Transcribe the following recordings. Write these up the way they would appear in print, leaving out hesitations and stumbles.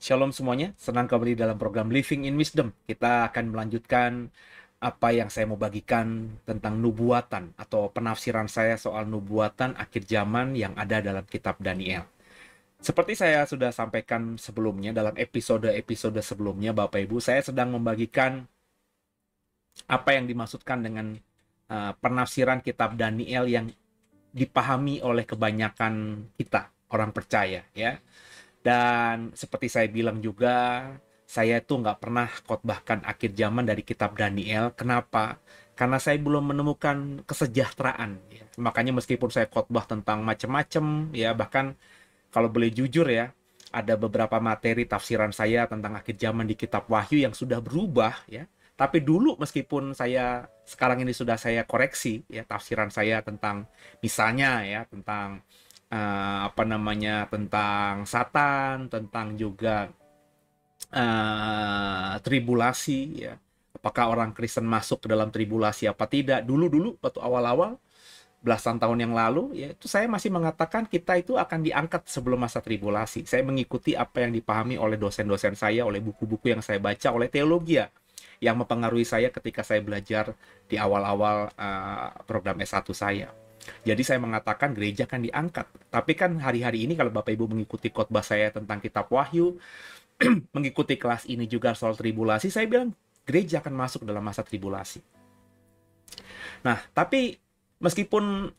Shalom semuanya, senang kembali dalam program Living in Wisdom. Kita akan melanjutkan apa yang saya mau bagikan tentang nubuatan atau penafsiran saya soal nubuatan akhir zaman yang ada dalam kitab Daniel. Seperti saya sudah sampaikan sebelumnya dalam episode-episode sebelumnya, Bapak Ibu, saya sedang membagikan apa yang dimaksudkan dengan penafsiran kitab Daniel yang dipahami oleh kebanyakan kita, orang percaya, ya. Dan seperti saya bilang juga, saya tuh nggak pernah khotbahkan akhir zaman dari kitab Daniel. Kenapa? Karena saya belum menemukan kesejahteraan. Ya. Makanya meskipun saya khotbah tentang macam-macam, ya bahkan kalau boleh jujur ya, ada beberapa materi tafsiran saya tentang akhir zaman di kitab Wahyu yang sudah berubah, ya. Tapi dulu meskipun saya sekarang ini sudah saya koreksi, ya tafsiran saya tentang misalnya ya tentang tentang Satan, tentang juga tribulasi, ya. Apakah orang Kristen masuk ke dalam tribulasi apa tidak? Dulu waktu awal-awal belasan tahun yang lalu, ya itu saya masih mengatakan kita itu akan diangkat sebelum masa tribulasi. Saya mengikuti apa yang dipahami oleh dosen-dosen saya, oleh buku-buku yang saya baca, oleh teologi yang mempengaruhi saya ketika saya belajar di awal-awal program S1 saya. Jadi saya mengatakan gereja akan diangkat. Tapi kan hari-hari ini kalau Bapak Ibu mengikuti khotbah saya tentang kitab Wahyu, mengikuti kelas ini juga soal tribulasi, saya bilang gereja akan masuk dalam masa tribulasi. Nah, tapi meskipun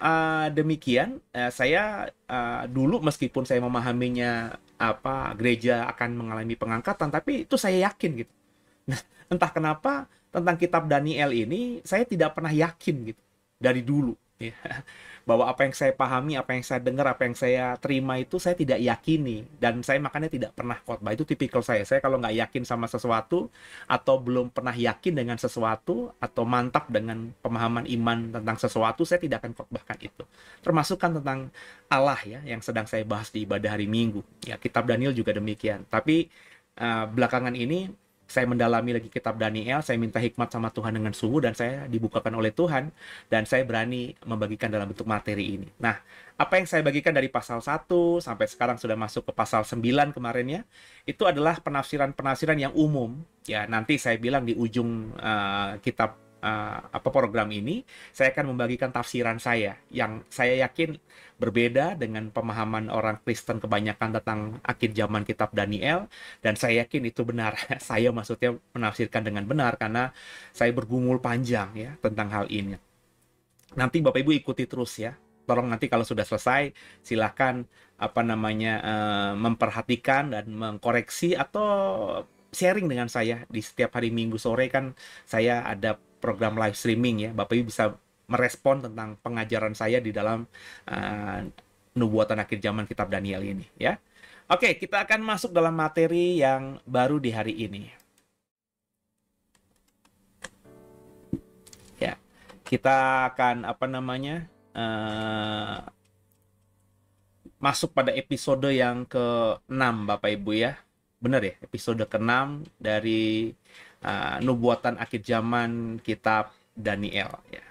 demikian, saya dulu meskipun saya memahaminya gereja akan mengalami pengangkatan, tapi itu saya yakin gitu. Nah, entah kenapa tentang kitab Daniel ini saya tidak pernah yakin gitu dari dulu. Ya. Bahwa apa yang saya pahami, apa yang saya dengar, apa yang saya terima itu saya tidak yakini, dan saya makanya tidak pernah khotbah. Itu tipikal saya. Saya kalau nggak yakin sama sesuatu atau belum pernah yakin dengan sesuatu atau mantap dengan pemahaman iman tentang sesuatu, saya tidak akan khotbahkan itu. Termasuk kan tentang Allah ya yang sedang saya bahas di ibadah hari Minggu. Ya, kitab Daniel juga demikian. Tapi belakangan ini saya mendalami lagi kitab Daniel, saya minta hikmat sama Tuhan dengan sungguh, dan saya dibukakan oleh Tuhan, dan saya berani membagikan dalam bentuk materi ini. Nah, apa yang saya bagikan dari pasal 1 sampai sekarang sudah masuk ke pasal 9 kemarin ya, itu adalah penafsiran-penafsiran yang umum. Ya, nanti saya bilang di ujung kitab program ini, saya akan membagikan tafsiran saya, yang saya yakin berbeda dengan pemahaman orang Kristen kebanyakan tentang akhir zaman kitab Daniel, dan saya yakin itu benar. Saya maksudnya menafsirkan dengan benar karena saya bergumul panjang ya tentang hal ini. Nanti Bapak Ibu ikuti terus ya. Tolong nanti kalau sudah selesai silahkan memperhatikan dan mengkoreksi atau sharing dengan saya di setiap hari Minggu sore. Kan saya ada program live streaming ya. Bapak Ibu bisa merespon tentang pengajaran saya di dalam nubuatan akhir zaman kitab Daniel ini ya. Oke, kita akan masuk dalam materi yang baru di hari ini. Ya, kita akan masuk pada episode yang ke-6 Bapak Ibu ya. Benar ya, episode ke-6 dari nubuatan akhir zaman kitab Daniel ya.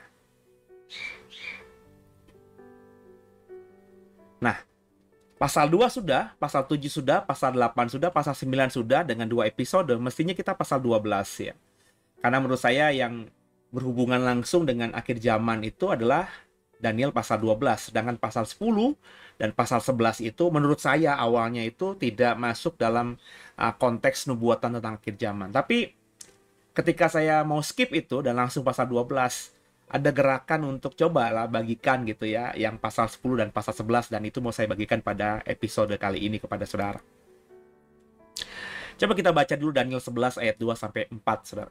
Nah, pasal 2 sudah, pasal 7 sudah, pasal 8 sudah, pasal 9 sudah, dengan 2 episode, mestinya kita pasal 12 ya. Karena menurut saya yang berhubungan langsung dengan akhir zaman itu adalah Daniel pasal 12, sedangkan pasal 10 dan pasal 11 itu menurut saya awalnya itu tidak masuk dalam konteks nubuatan tentang akhir zaman. Tapi ketika saya mau skip itu dan langsung pasal 12, ada gerakan untuk coba lah bagikan gitu ya, yang pasal 10 dan pasal 11, dan itu mau saya bagikan pada episode kali ini kepada saudara. Coba kita baca dulu Daniel 11 ayat 2 sampai 4, saudara.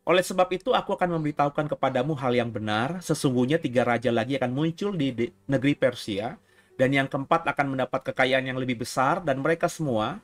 Oleh sebab itu aku akan memberitahukan kepadamu hal yang benar, sesungguhnya 3 raja lagi akan muncul di negeri Persia, dan yang keempat akan mendapat kekayaan yang lebih besar dari mereka semua,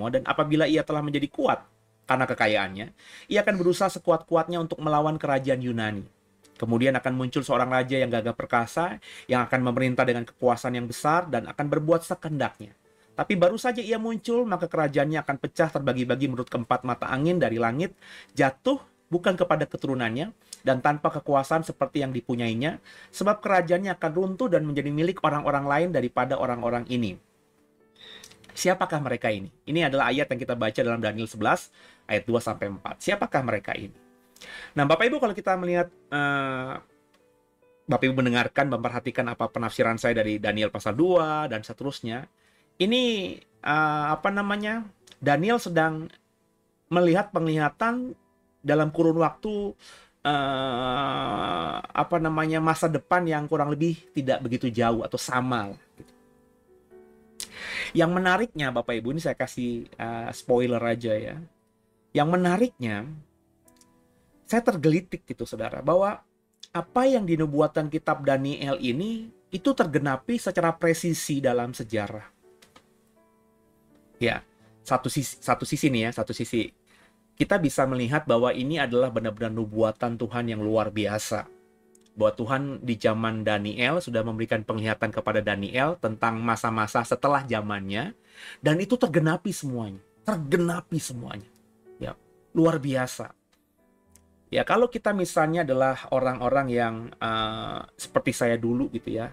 dan apabila ia telah menjadi kuat karena kekayaannya, ia akan berusaha sekuat-kuatnya untuk melawan kerajaan Yunani. Kemudian akan muncul seorang raja yang gagah perkasa, yang akan memerintah dengan kekuasaan yang besar dan akan berbuat sekendaknya. Tapi baru saja ia muncul, maka kerajaannya akan pecah terbagi-bagi menurut keempat mata angin dari langit, jatuh bukan kepada keturunannya, dan tanpa kekuasaan seperti yang dipunyainya, sebab kerajaannya akan runtuh dan menjadi milik orang-orang lain daripada orang-orang ini. Siapakah mereka ini? Ini adalah ayat yang kita baca dalam Daniel 11 ayat 2 sampai 4. Siapakah mereka ini? Nah, Bapak Ibu, kalau kita melihat Bapak Ibu mendengarkan, memperhatikan apa penafsiran saya dari Daniel pasal 2 dan seterusnya. Ini Daniel sedang melihat penglihatan dalam kurun waktu masa depan yang kurang lebih tidak begitu jauh atau sama lah, gitu. Yang menariknya Bapak Ibu, ini saya kasih spoiler aja ya. Yang menariknya, saya tergelitik gitu saudara, bahwa apa yang dinubuatan kitab Daniel ini itu tergenapi secara presisi dalam sejarah. Ya, satu sisi nih ya, satu sisi kita bisa melihat bahwa ini adalah benar-benar nubuatan Tuhan yang luar biasa. Bahwa Tuhan di zaman Daniel sudah memberikan penglihatan kepada Daniel tentang masa-masa setelah zamannya, dan itu tergenapi semuanya. Tergenapi semuanya. Ya, luar biasa. Ya, kalau kita misalnya adalah orang-orang yang seperti saya dulu gitu ya,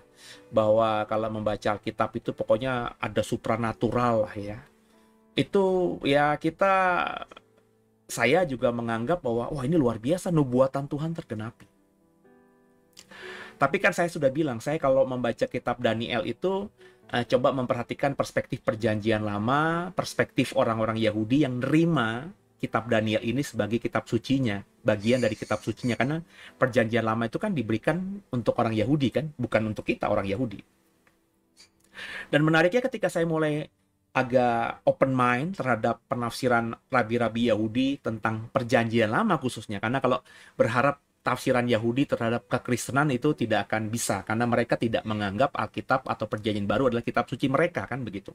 bahwa kalau membaca Alkitab itu pokoknya ada supranatural lah ya. Itu ya saya juga menganggap bahwa wah, ini luar biasa, nubuatan Tuhan tergenapi. Tapi kan saya sudah bilang, saya kalau membaca kitab Daniel itu coba memperhatikan perspektif perjanjian lama, perspektif orang-orang Yahudi yang nerima kitab Daniel ini sebagai kitab sucinya, bagian dari kitab sucinya, karena perjanjian lama itu kan diberikan untuk orang Yahudi kan, bukan untuk kita orang Yahudi. Dan menariknya ketika saya mulai agak open mind terhadap penafsiran rabi-rabi Yahudi tentang perjanjian lama khususnya, karena kalau berharap tafsiran Yahudi terhadap kekristenan itu tidak akan bisa, karena mereka tidak menganggap Alkitab atau perjanjian baru adalah kitab suci mereka, kan begitu.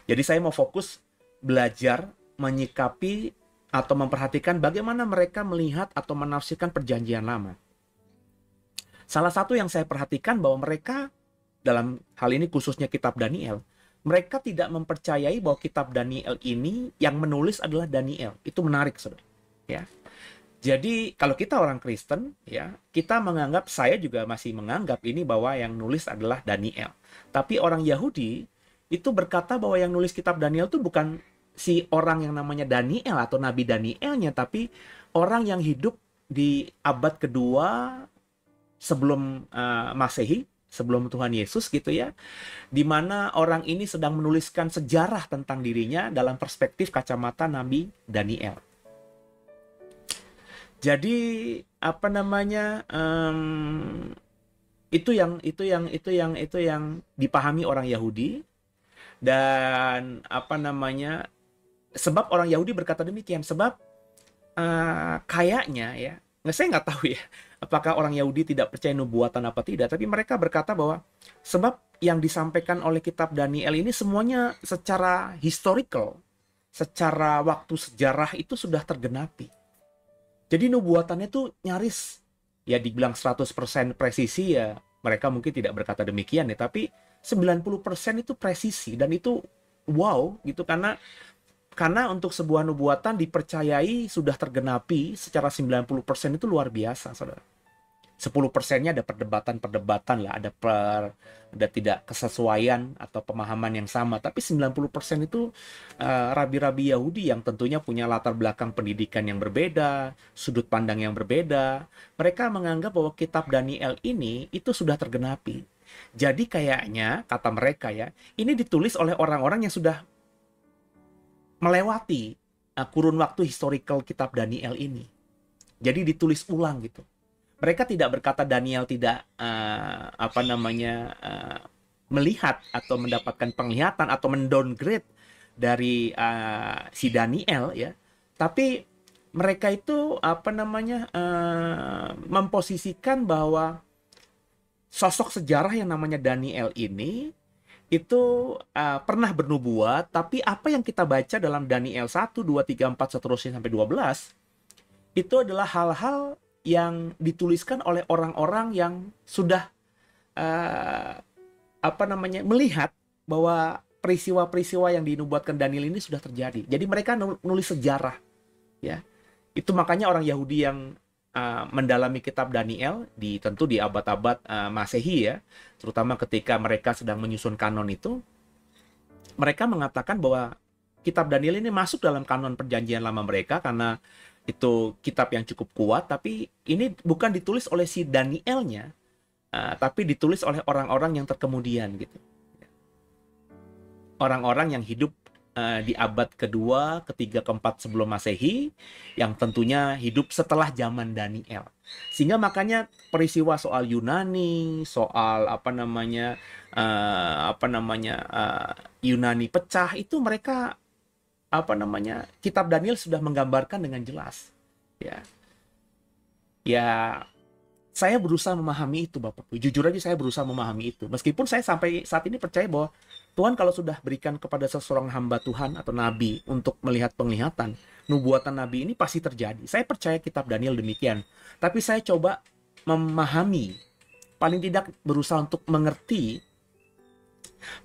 Jadi saya mau fokus belajar menyikapi atau memperhatikan bagaimana mereka melihat atau menafsirkan perjanjian lama. Salah satu yang saya perhatikan bahwa mereka dalam hal ini khususnya kitab Daniel, mereka tidak mempercayai bahwa kitab Daniel ini yang menulis adalah Daniel. Itu menarik, saudara. Ya. Jadi kalau kita orang Kristen, ya, kita menganggap, saya juga masih menganggap ini bahwa yang nulis adalah Daniel. Tapi orang Yahudi itu berkata bahwa yang nulis kitab Daniel itu bukan si orang yang namanya Daniel atau Nabi Danielnya, tapi orang yang hidup di abad kedua sebelum Masehi, sebelum Tuhan Yesus gitu ya, di mana orang ini sedang menuliskan sejarah tentang dirinya dalam perspektif kacamata Nabi Daniel. Jadi itu yang dipahami orang Yahudi, dan sebab orang Yahudi berkata demikian, sebab kayaknya ya, saya nggak tahu ya, apakah orang Yahudi tidak percaya nubuatan apa tidak, tapi mereka berkata bahwa sebab yang disampaikan oleh kitab Daniel ini semuanya secara historical, secara waktu sejarah itu sudah tergenapi. Jadi nubuatannya itu nyaris, ya dibilang 100% presisi, ya mereka mungkin tidak berkata demikian ya, tapi 90% itu presisi, dan itu wow gitu, karena untuk sebuah nubuatan dipercayai sudah tergenapi secara 90% itu luar biasa, saudara. 10%-nya ada perdebatan lah, ada tidak kesesuaian atau pemahaman yang sama, tapi 90% itu rabi-rabi Yahudi yang tentunya punya latar belakang pendidikan yang berbeda, sudut pandang yang berbeda. Mereka menganggap bahwa kitab Daniel ini itu sudah tergenapi. Jadi kayaknya, kata mereka ya, ini ditulis oleh orang-orang yang sudah melewati kurun waktu historical kitab Daniel ini. Jadi ditulis ulang gitu. Mereka tidak berkata Daniel tidak melihat atau mendapatkan penglihatan atau mendowngrade dari si Daniel ya. Tapi mereka itu memposisikan bahwa sosok sejarah yang namanya Daniel ini itu pernah bernubuat, tapi apa yang kita baca dalam Daniel 1, 2, 3, 4 seterusnya sampai 12 itu adalah hal-hal yang dituliskan oleh orang-orang yang sudah melihat bahwa peristiwa-peristiwa yang dinubuatkan Daniel ini sudah terjadi. Jadi mereka nulis sejarah, ya. Itu makanya orang Yahudi yang mendalami kitab Daniel tentu di abad-abad Masehi ya, terutama ketika mereka sedang menyusun kanon itu, mereka mengatakan bahwa kitab Daniel ini masuk dalam kanon perjanjian lama mereka karena itu kitab yang cukup kuat, tapi ini bukan ditulis oleh si Danielnya, tapi ditulis oleh orang-orang yang terkemudian gitu. Orang-orang yang hidup di abad kedua, ketiga, keempat sebelum Masehi, yang tentunya hidup setelah zaman Daniel. Sehingga makanya peristiwa soal Yunani, soal Yunani pecah itu mereka kitab Daniel sudah menggambarkan dengan jelas. Ya, ya saya berusaha memahami itu, Bapak. Jujur aja saya berusaha memahami itu. Meskipun saya sampai saat ini percaya bahwa Tuhan kalau sudah berikan kepada seseorang hamba Tuhan atau nabi untuk melihat penglihatan, nubuatan nabi ini pasti terjadi. Saya percaya kitab Daniel demikian. Tapi saya coba memahami, paling tidak berusaha untuk mengerti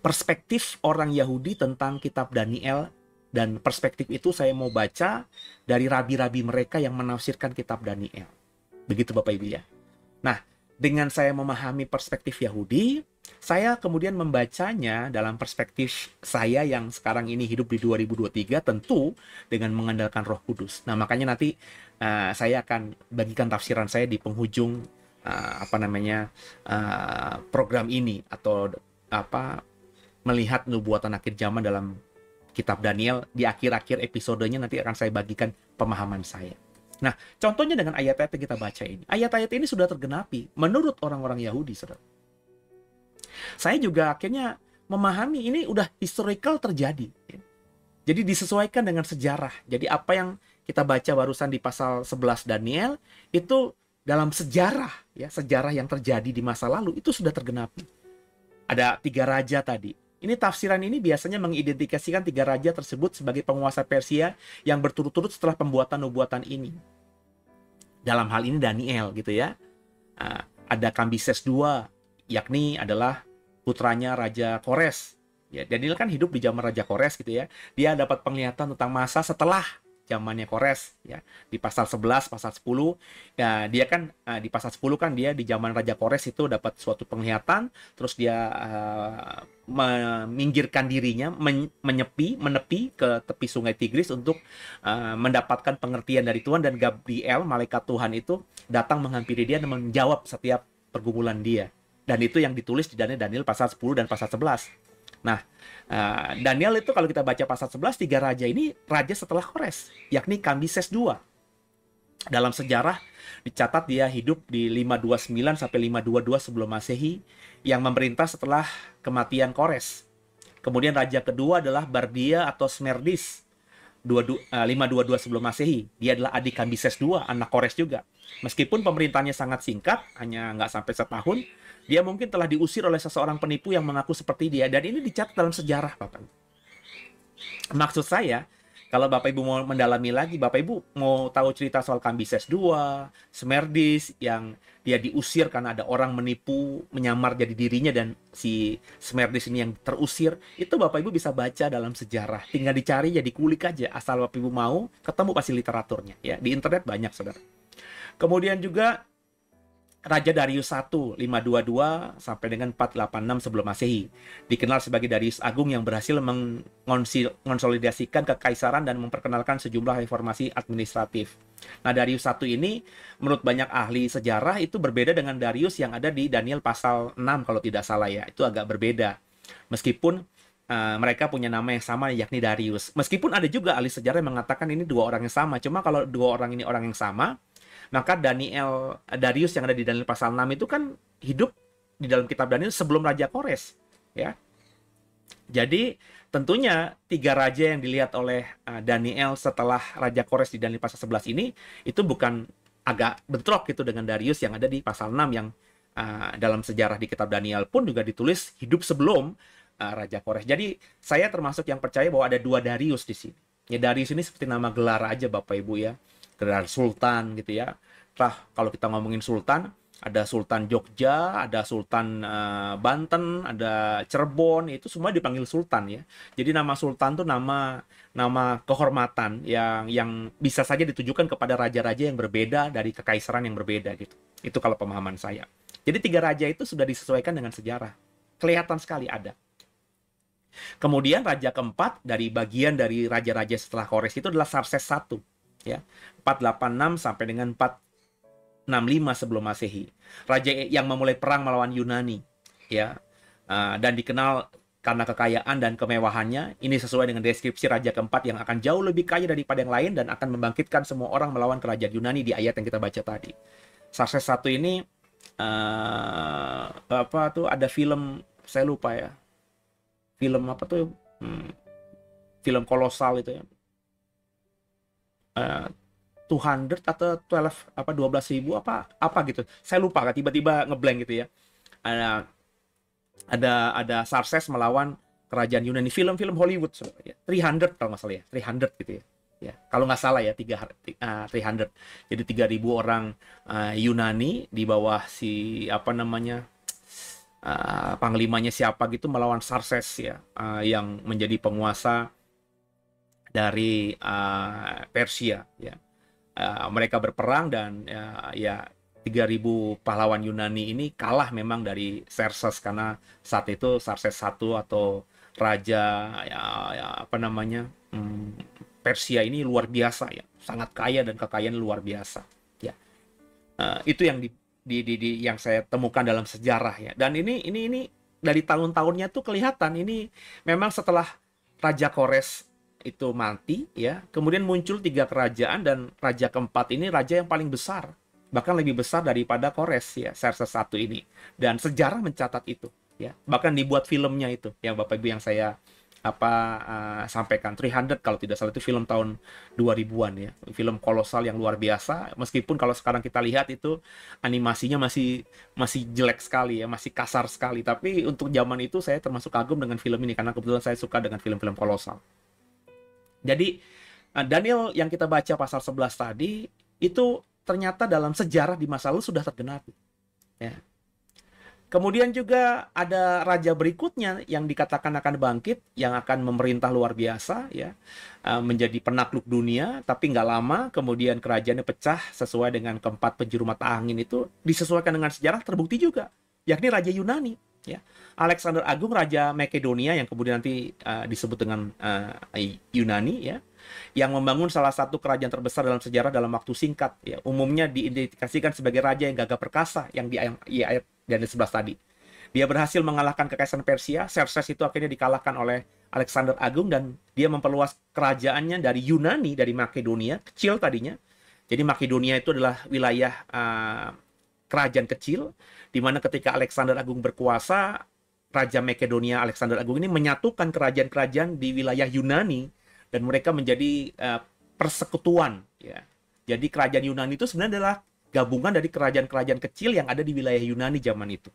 perspektif orang Yahudi tentang kitab Daniel, dan perspektif itu saya mau baca dari rabi-rabi mereka yang menafsirkan kitab Daniel. Begitu Bapak Ibu ya. Nah, dengan saya memahami perspektif Yahudi, saya kemudian membacanya dalam perspektif saya yang sekarang ini hidup di 2023, tentu dengan mengandalkan Roh Kudus. Nah, makanya nanti saya akan bagikan tafsiran saya di penghujung program ini, atau melihat nubuatan akhir zaman dalam kitab Daniel. Di akhir-akhir episodenya nanti akan saya bagikan pemahaman saya. Nah, contohnya dengan ayat-ayat yang kita baca ini. Ayat-ayat ini sudah tergenapi menurut orang-orang Yahudi, saudara. Saya juga akhirnya memahami ini udah historical terjadi. Jadi disesuaikan dengan sejarah. Jadi apa yang kita baca barusan di pasal 11 Daniel, itu dalam sejarah, ya, sejarah yang terjadi di masa lalu, itu sudah tergenapi. Ada 3 raja tadi. Ini tafsiran ini biasanya mengidentifikasikan 3 raja tersebut sebagai penguasa Persia yang berturut-turut setelah pembuatan nubuatan ini. Dalam hal ini Daniel gitu ya. Ada Kambises II, yakni adalah putranya Raja Kores. Ya, Daniel kan hidup di zaman Raja Kores gitu ya. Dia dapat penglihatan tentang masa setelah zamannya Kores ya. Di pasal 11, pasal 10 ya, dia kan di pasal 10 kan dia di zaman Raja Kores itu dapat suatu penglihatan, terus dia meminggirkan dirinya, menepi ke tepi sungai Tigris untuk mendapatkan pengertian dari Tuhan, dan Gabriel, malaikat Tuhan itu datang menghampiri dia dan menjawab setiap pergumulan dia. Dan itu yang ditulis di Daniel pasal 10 dan pasal 11. Nah, Daniel itu kalau kita baca pasal 11, 3 raja ini raja setelah Kores, yakni Kambises II. Dalam sejarah dicatat dia hidup di 529 sampai 522 sebelum Masehi, yang memerintah setelah kematian Kores. Kemudian raja kedua adalah Bardia atau Smerdis, 522 sebelum Masehi. Dia adalah adik Kambises II, anak Kores juga. Meskipun pemerintahnya sangat singkat, hanya nggak sampai setahun, dia mungkin telah diusir oleh seseorang penipu yang mengaku seperti dia. Dan ini dicatat dalam sejarah, Bapak. Maksud saya, kalau Bapak Ibu mau mendalami lagi, Bapak Ibu mau tahu cerita soal Kambises II, Smerdis, yang dia diusir karena ada orang menipu, menyamar jadi dirinya, dan si Smerdis ini yang terusir, itu Bapak Ibu bisa baca dalam sejarah. Tinggal dicari, ya dikulik aja. Asal Bapak Ibu mau, ketemu pasti literaturnya. Ya, di internet banyak, saudara. Kemudian juga Raja Darius I, 522 sampai dengan 486 sebelum Masehi. Dikenal sebagai Darius Agung yang berhasil mengonsolidasikan kekaisaran dan memperkenalkan sejumlah reformasi administratif. Nah, Darius I ini menurut banyak ahli sejarah itu berbeda dengan Darius yang ada di Daniel pasal 6 kalau tidak salah ya. Itu agak berbeda. Meskipun mereka punya nama yang sama, yakni Darius. Meskipun ada juga ahli sejarah yang mengatakan ini 2 orang yang sama. Cuma kalau 2 orang ini orang yang sama, maka Darius yang ada di Daniel pasal 6 itu kan hidup di dalam kitab Daniel sebelum Raja Kores, ya. Jadi tentunya 3 raja yang dilihat oleh Daniel setelah Raja Kores di Daniel pasal 11 ini itu bukan agak bentrok gitu dengan Darius yang ada di pasal 6 yang dalam sejarah di kitab Daniel pun juga ditulis hidup sebelum Raja Kores. Jadi saya termasuk yang percaya bahwa ada 2 Darius di sini. Ya, Darius ini seperti nama gelar aja Bapak Ibu ya. Gelar Sultan gitu ya. Kalau kita ngomongin Sultan, ada Sultan Jogja, ada Sultan Banten, ada Cirebon, itu semua dipanggil Sultan ya. Jadi nama Sultan tuh nama kehormatan yang bisa saja ditujukan kepada raja-raja yang berbeda dari kekaisaran yang berbeda gitu. Itu kalau pemahaman saya. Jadi 3 raja itu sudah disesuaikan dengan sejarah. Kelihatan sekali ada. Kemudian raja keempat dari bagian dari raja-raja setelah Kores itu adalah Sarses I, ya. 486 sampai dengan 465 sebelum Masehi. Raja yang memulai perang melawan Yunani, ya. Dan dikenal karena kekayaan dan kemewahannya. Ini sesuai dengan deskripsi raja keempat yang akan jauh lebih kaya daripada yang lain dan akan membangkitkan semua orang melawan kerajaan Yunani di ayat yang kita baca tadi. Sarses I ini apa tuh, ada film, saya lupa ya. Film apa tuh? Film kolosal itu ya. 200 atau 12 apa 12.000 apa gitu. Saya lupa, tiba-tiba ngeblank gitu ya. Ada Sarses melawan kerajaan Yunani, film-film Hollywood ya. 300 kalau nggak salah ya, 300 gitu ya. Ya, kalau nggak salah ya 300. Jadi 3.000 orang Yunani di bawah si apa namanya panglimanya siapa gitu melawan Sarses ya, yang menjadi penguasa dari Persia ya. Mereka berperang dan ya 3.000 pahlawan Yunani ini kalah memang dari Xerxes karena saat itu Sarses I atau raja ya apa namanya Persia ini luar biasa ya, sangat kaya dan kekayaan luar biasa ya. Itu yang yang saya temukan dalam sejarah ya. Dan ini dari tahun-tahunnya tuh kelihatan ini memang setelah Raja Kores itu mati ya, kemudian muncul 3 kerajaan dan raja keempat ini raja yang paling besar, bahkan lebih besar daripada Kores ya, Xerxes I ini. Dan sejarah mencatat itu ya. Bahkan dibuat filmnya itu yang Bapak Ibu yang saya sampaikan, 300 kalau tidak salah, itu film tahun 2000-an ya. Film kolosal yang luar biasa. Meskipun kalau sekarang kita lihat itu animasinya masih jelek sekali ya, masih kasar sekali. Tapi untuk zaman itu saya termasuk kagum dengan film ini karena kebetulan saya suka dengan film-film kolosal. Jadi Daniel yang kita baca pasal 11 tadi itu ternyata dalam sejarah di masa lalu sudah tergenapi. Ya. Kemudian juga ada raja berikutnya yang dikatakan akan bangkit, yang akan memerintah luar biasa, ya, menjadi penakluk dunia, tapi nggak lama kemudian kerajaannya pecah sesuai dengan keempat penjuru mata angin itu disesuaikan dengan sejarah terbukti juga, yakni Raja Yunani, ya, Alexander Agung, Raja Makedonia yang kemudian nanti disebut dengan Yunani, ya, yang membangun salah satu kerajaan terbesar dalam sejarah dalam waktu singkat, ya, umumnya diidentifikasikan sebagai raja yang gagah perkasa yang di ayat Daniel 11 tadi. Dia berhasil mengalahkan kekaisaran Persia. Xerxes itu akhirnya dikalahkan oleh Alexander Agung dan dia memperluas kerajaannya dari Yunani, dari Makedonia, kecil tadinya. Jadi Makedonia itu adalah wilayah kerajaan kecil, di mana ketika Alexander Agung berkuasa, Raja Makedonia Alexander Agung ini menyatukan kerajaan-kerajaan di wilayah Yunani dan mereka menjadi persekutuan. Ya. Jadi kerajaan Yunani itu sebenarnya adalah gabungan dari kerajaan-kerajaan kecil yang ada di wilayah Yunani zaman itu.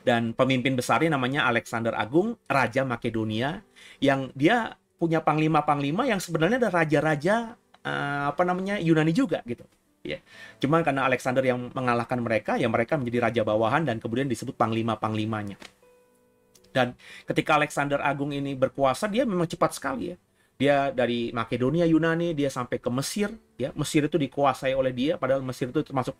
Dan pemimpin besarnya namanya Alexander Agung, Raja Makedonia, yang dia punya panglima-panglima yang sebenarnya ada raja-raja Yunani juga gitu. Ya. Cuma karena Alexander yang mengalahkan mereka, ya mereka menjadi raja bawahan dan kemudian disebut panglima-panglimanya. Dan ketika Alexander Agung ini berkuasa, dia memang cepat sekali ya. Dia dari Makedonia, Yunani, dia sampai ke Mesir. Ya, Mesir itu dikuasai oleh dia, padahal Mesir itu termasuk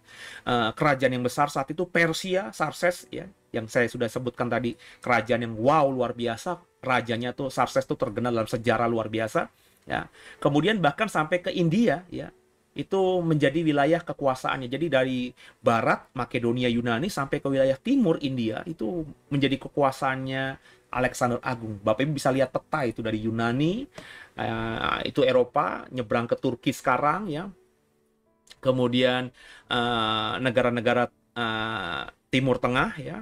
kerajaan yang besar saat itu. Persia, Sarses, ya, yang saya sudah sebutkan tadi, kerajaan yang wow luar biasa. Rajanya tuh Sarses tuh terkenal dalam sejarah luar biasa. Ya, kemudian bahkan sampai ke India, ya, itu menjadi wilayah kekuasaannya. Jadi dari barat Makedonia, Yunani sampai ke wilayah timur India itu menjadi kekuasaannya Alexander Agung. Bapak Ibu bisa lihat peta itu dari Yunani, itu Eropa, nyebrang ke Turki sekarang ya. Kemudian negara-negara Timur Tengah ya,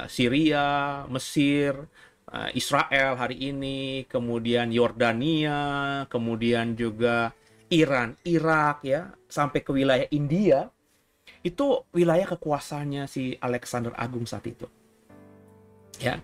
Syria, Mesir, Israel hari ini, kemudian Yordania, kemudian juga Iran, Irak ya, sampai ke wilayah India. Itu wilayah kekuasaannya si Alexander Agung saat itu. Ya.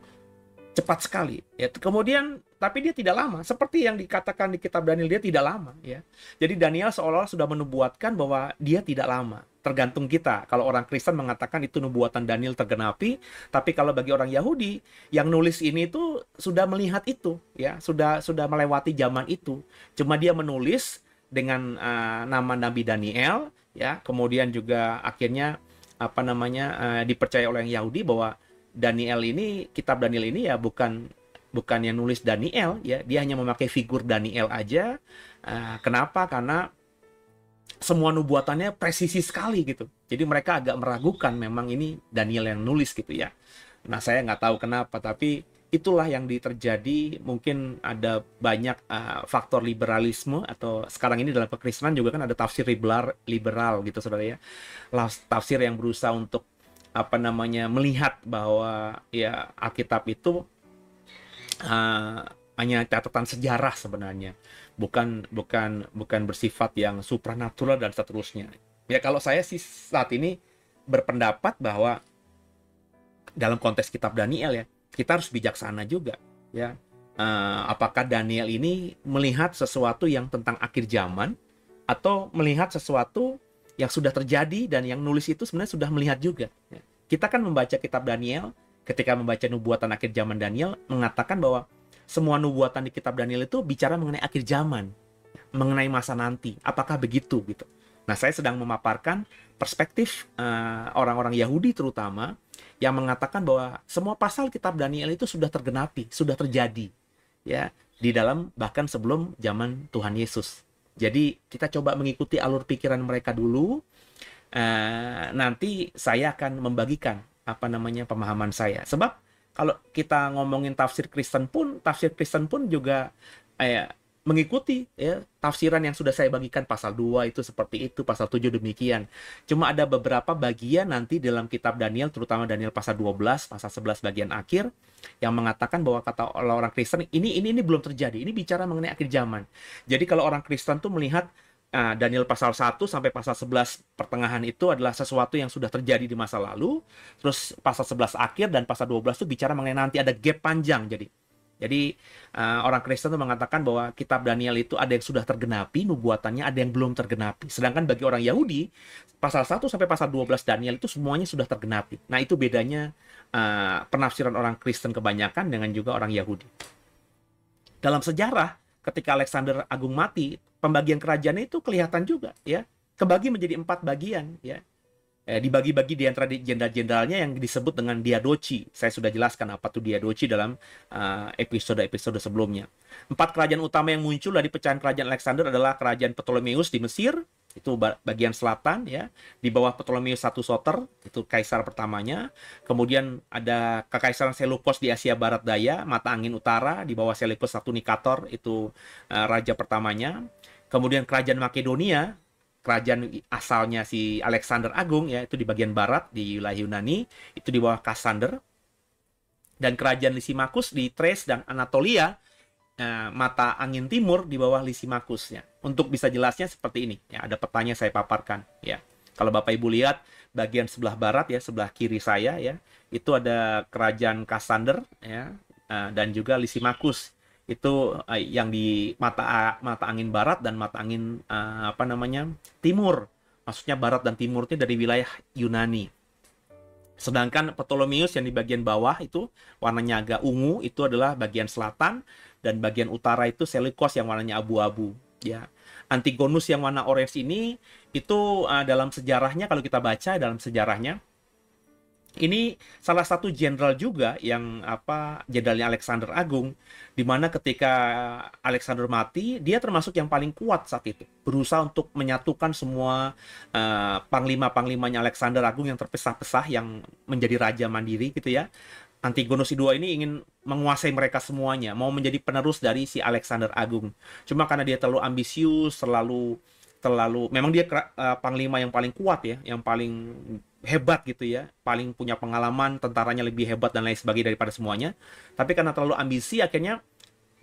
Cepat sekali ya. Kemudian tapi dia tidak lama, seperti yang dikatakan di kitab Daniel, dia tidak lama ya. Jadi Daniel seolah-olah sudah menubuatkan bahwa dia tidak lama. Tergantung kita. Kalau orang Kristen mengatakan itu nubuatan Daniel tergenapi, tapi kalau bagi orang Yahudi yang nulis ini itu sudah melihat itu ya, sudah melewati zaman itu. Cuma dia menulis dengan nama Nabi Daniel ya, kemudian juga akhirnya dipercaya oleh orang Yahudi bahwa Daniel ini, kitab Daniel ini ya bukan bukan yang nulis Daniel ya, dia hanya memakai figur Daniel aja. Kenapa? Karena semua nubuatannya presisi sekali gitu. Jadi mereka agak meragukan memang ini Daniel yang nulis gitu ya. Nah, saya nggak tahu kenapa, tapi itulah yang terjadi. Mungkin ada banyak faktor liberalisme, atau sekarang ini dalam kekristenan juga kan ada tafsir liberal gitu, saudara ya. Tafsir yang berusaha untuk melihat bahwa ya Alkitab itu hanya catatan sejarah sebenarnya, bukan bersifat yang supranatural dan seterusnya. Ya kalau saya sih saat ini berpendapat bahwa dalam konteks kitab Daniel ya, kita harus bijaksana juga ya. Apakah Daniel ini melihat sesuatu yang tentang akhir zaman, atau melihat sesuatu yang sudah terjadi dan yang nulis itu sebenarnya sudah melihat juga ya. Kita kan membaca kitab Daniel, ketika membaca nubuatan akhir zaman Daniel, mengatakan bahwa semua nubuatan di kitab Daniel itu bicara mengenai akhir zaman, mengenai masa nanti. Apakah begitu gitu? Nah, saya sedang memaparkan perspektif orang-orang Yahudi terutama yang mengatakan bahwa semua pasal kitab Daniel itu sudah tergenapi, sudah terjadi ya di dalam bahkan sebelum zaman Tuhan Yesus. Jadi kita coba mengikuti alur pikiran mereka dulu. Nanti saya akan membagikan pemahaman saya. Sebab kalau kita ngomongin tafsir Kristen pun juga mengikuti ya tafsiran yang sudah saya bagikan. Pasal 2 itu seperti itu, pasal 7 demikian. Cuma ada beberapa bagian nanti dalam kitab Daniel, terutama Daniel pasal 12, pasal 11 bagian akhir, yang mengatakan bahwa kata orang Kristen, ini belum terjadi. Ini bicara mengenai akhir zaman. Jadi kalau orang Kristen tuh melihat Daniel pasal 1 sampai pasal 11 pertengahan itu adalah sesuatu yang sudah terjadi di masa lalu. Terus pasal 11 akhir dan pasal 12 itu bicara mengenai nanti, ada gap panjang. Jadi orang Kristen itu mengatakan bahwa kitab Daniel itu ada yang sudah tergenapi nubuatannya, ada yang belum tergenapi. Sedangkan bagi orang Yahudi, pasal 1 sampai pasal 12 Daniel itu semuanya sudah tergenapi. Nah, itu bedanya penafsiran orang Kristen kebanyakan dengan juga orang Yahudi. Dalam sejarah, ketika Alexander Agung mati, pembagian kerajaannya itu kelihatan juga ya, kebagi menjadi 4 bagian ya. Dibagi-bagi di antara jenderal-jenderalnya yang disebut dengan diadochi. Saya sudah jelaskan apa itu diadochi dalam episode-episode sebelumnya. 4 kerajaan utama yang muncul dari pecahan kerajaan Alexander adalah kerajaan Ptolemeus di Mesir, itu bagian selatan ya, di bawah Ptolemeus I Soter, itu kaisar pertamanya. Kemudian ada kekaisaran Seleukus di Asia Barat Daya, mata angin utara, di bawah Seleukus I Nikator, itu raja pertamanya. Kemudian kerajaan Makedonia, kerajaan asalnya si Alexander Agung ya, itu di bagian barat di wilayah Yunani, itu di bawah Kassander. Dan kerajaan Lysimachus di Thrace dan Anatolia, mata angin timur, di bawah Lysimachus ya. Untuk bisa jelasnya seperti ini ya, ada petanya saya paparkan ya. Kalau Bapak Ibu lihat bagian sebelah barat ya, sebelah kiri saya ya, itu ada kerajaan Kassander ya, dan juga Lysimachus. Itu yang di mata angin barat dan mata angin timur. Maksudnya barat dan timur itu dari wilayah Yunani. Sedangkan Ptolemeus yang di bagian bawah itu warnanya agak ungu, itu adalah bagian selatan, dan bagian utara itu Seleukus yang warnanya abu-abu ya. Antigonus yang warna orange ini itu dalam sejarahnya, kalau kita baca dalam sejarahnya, ini salah satu jenderal juga yang jenderalnya Alexander Agung, di mana ketika Alexander mati, dia termasuk yang paling kuat saat itu, berusaha untuk menyatukan semua panglima-panglimanya Alexander Agung yang terpisah-pisah, yang menjadi raja mandiri gitu ya. Antigonus II ini ingin menguasai mereka semuanya, mau menjadi penerus dari si Alexander Agung. Cuma karena dia terlalu ambisius, terlalu memang dia panglima yang paling kuat ya, yang paling hebat gitu ya, paling punya pengalaman, tentaranya lebih hebat dan lain sebagainya daripada semuanya. Tapi karena terlalu ambisi, akhirnya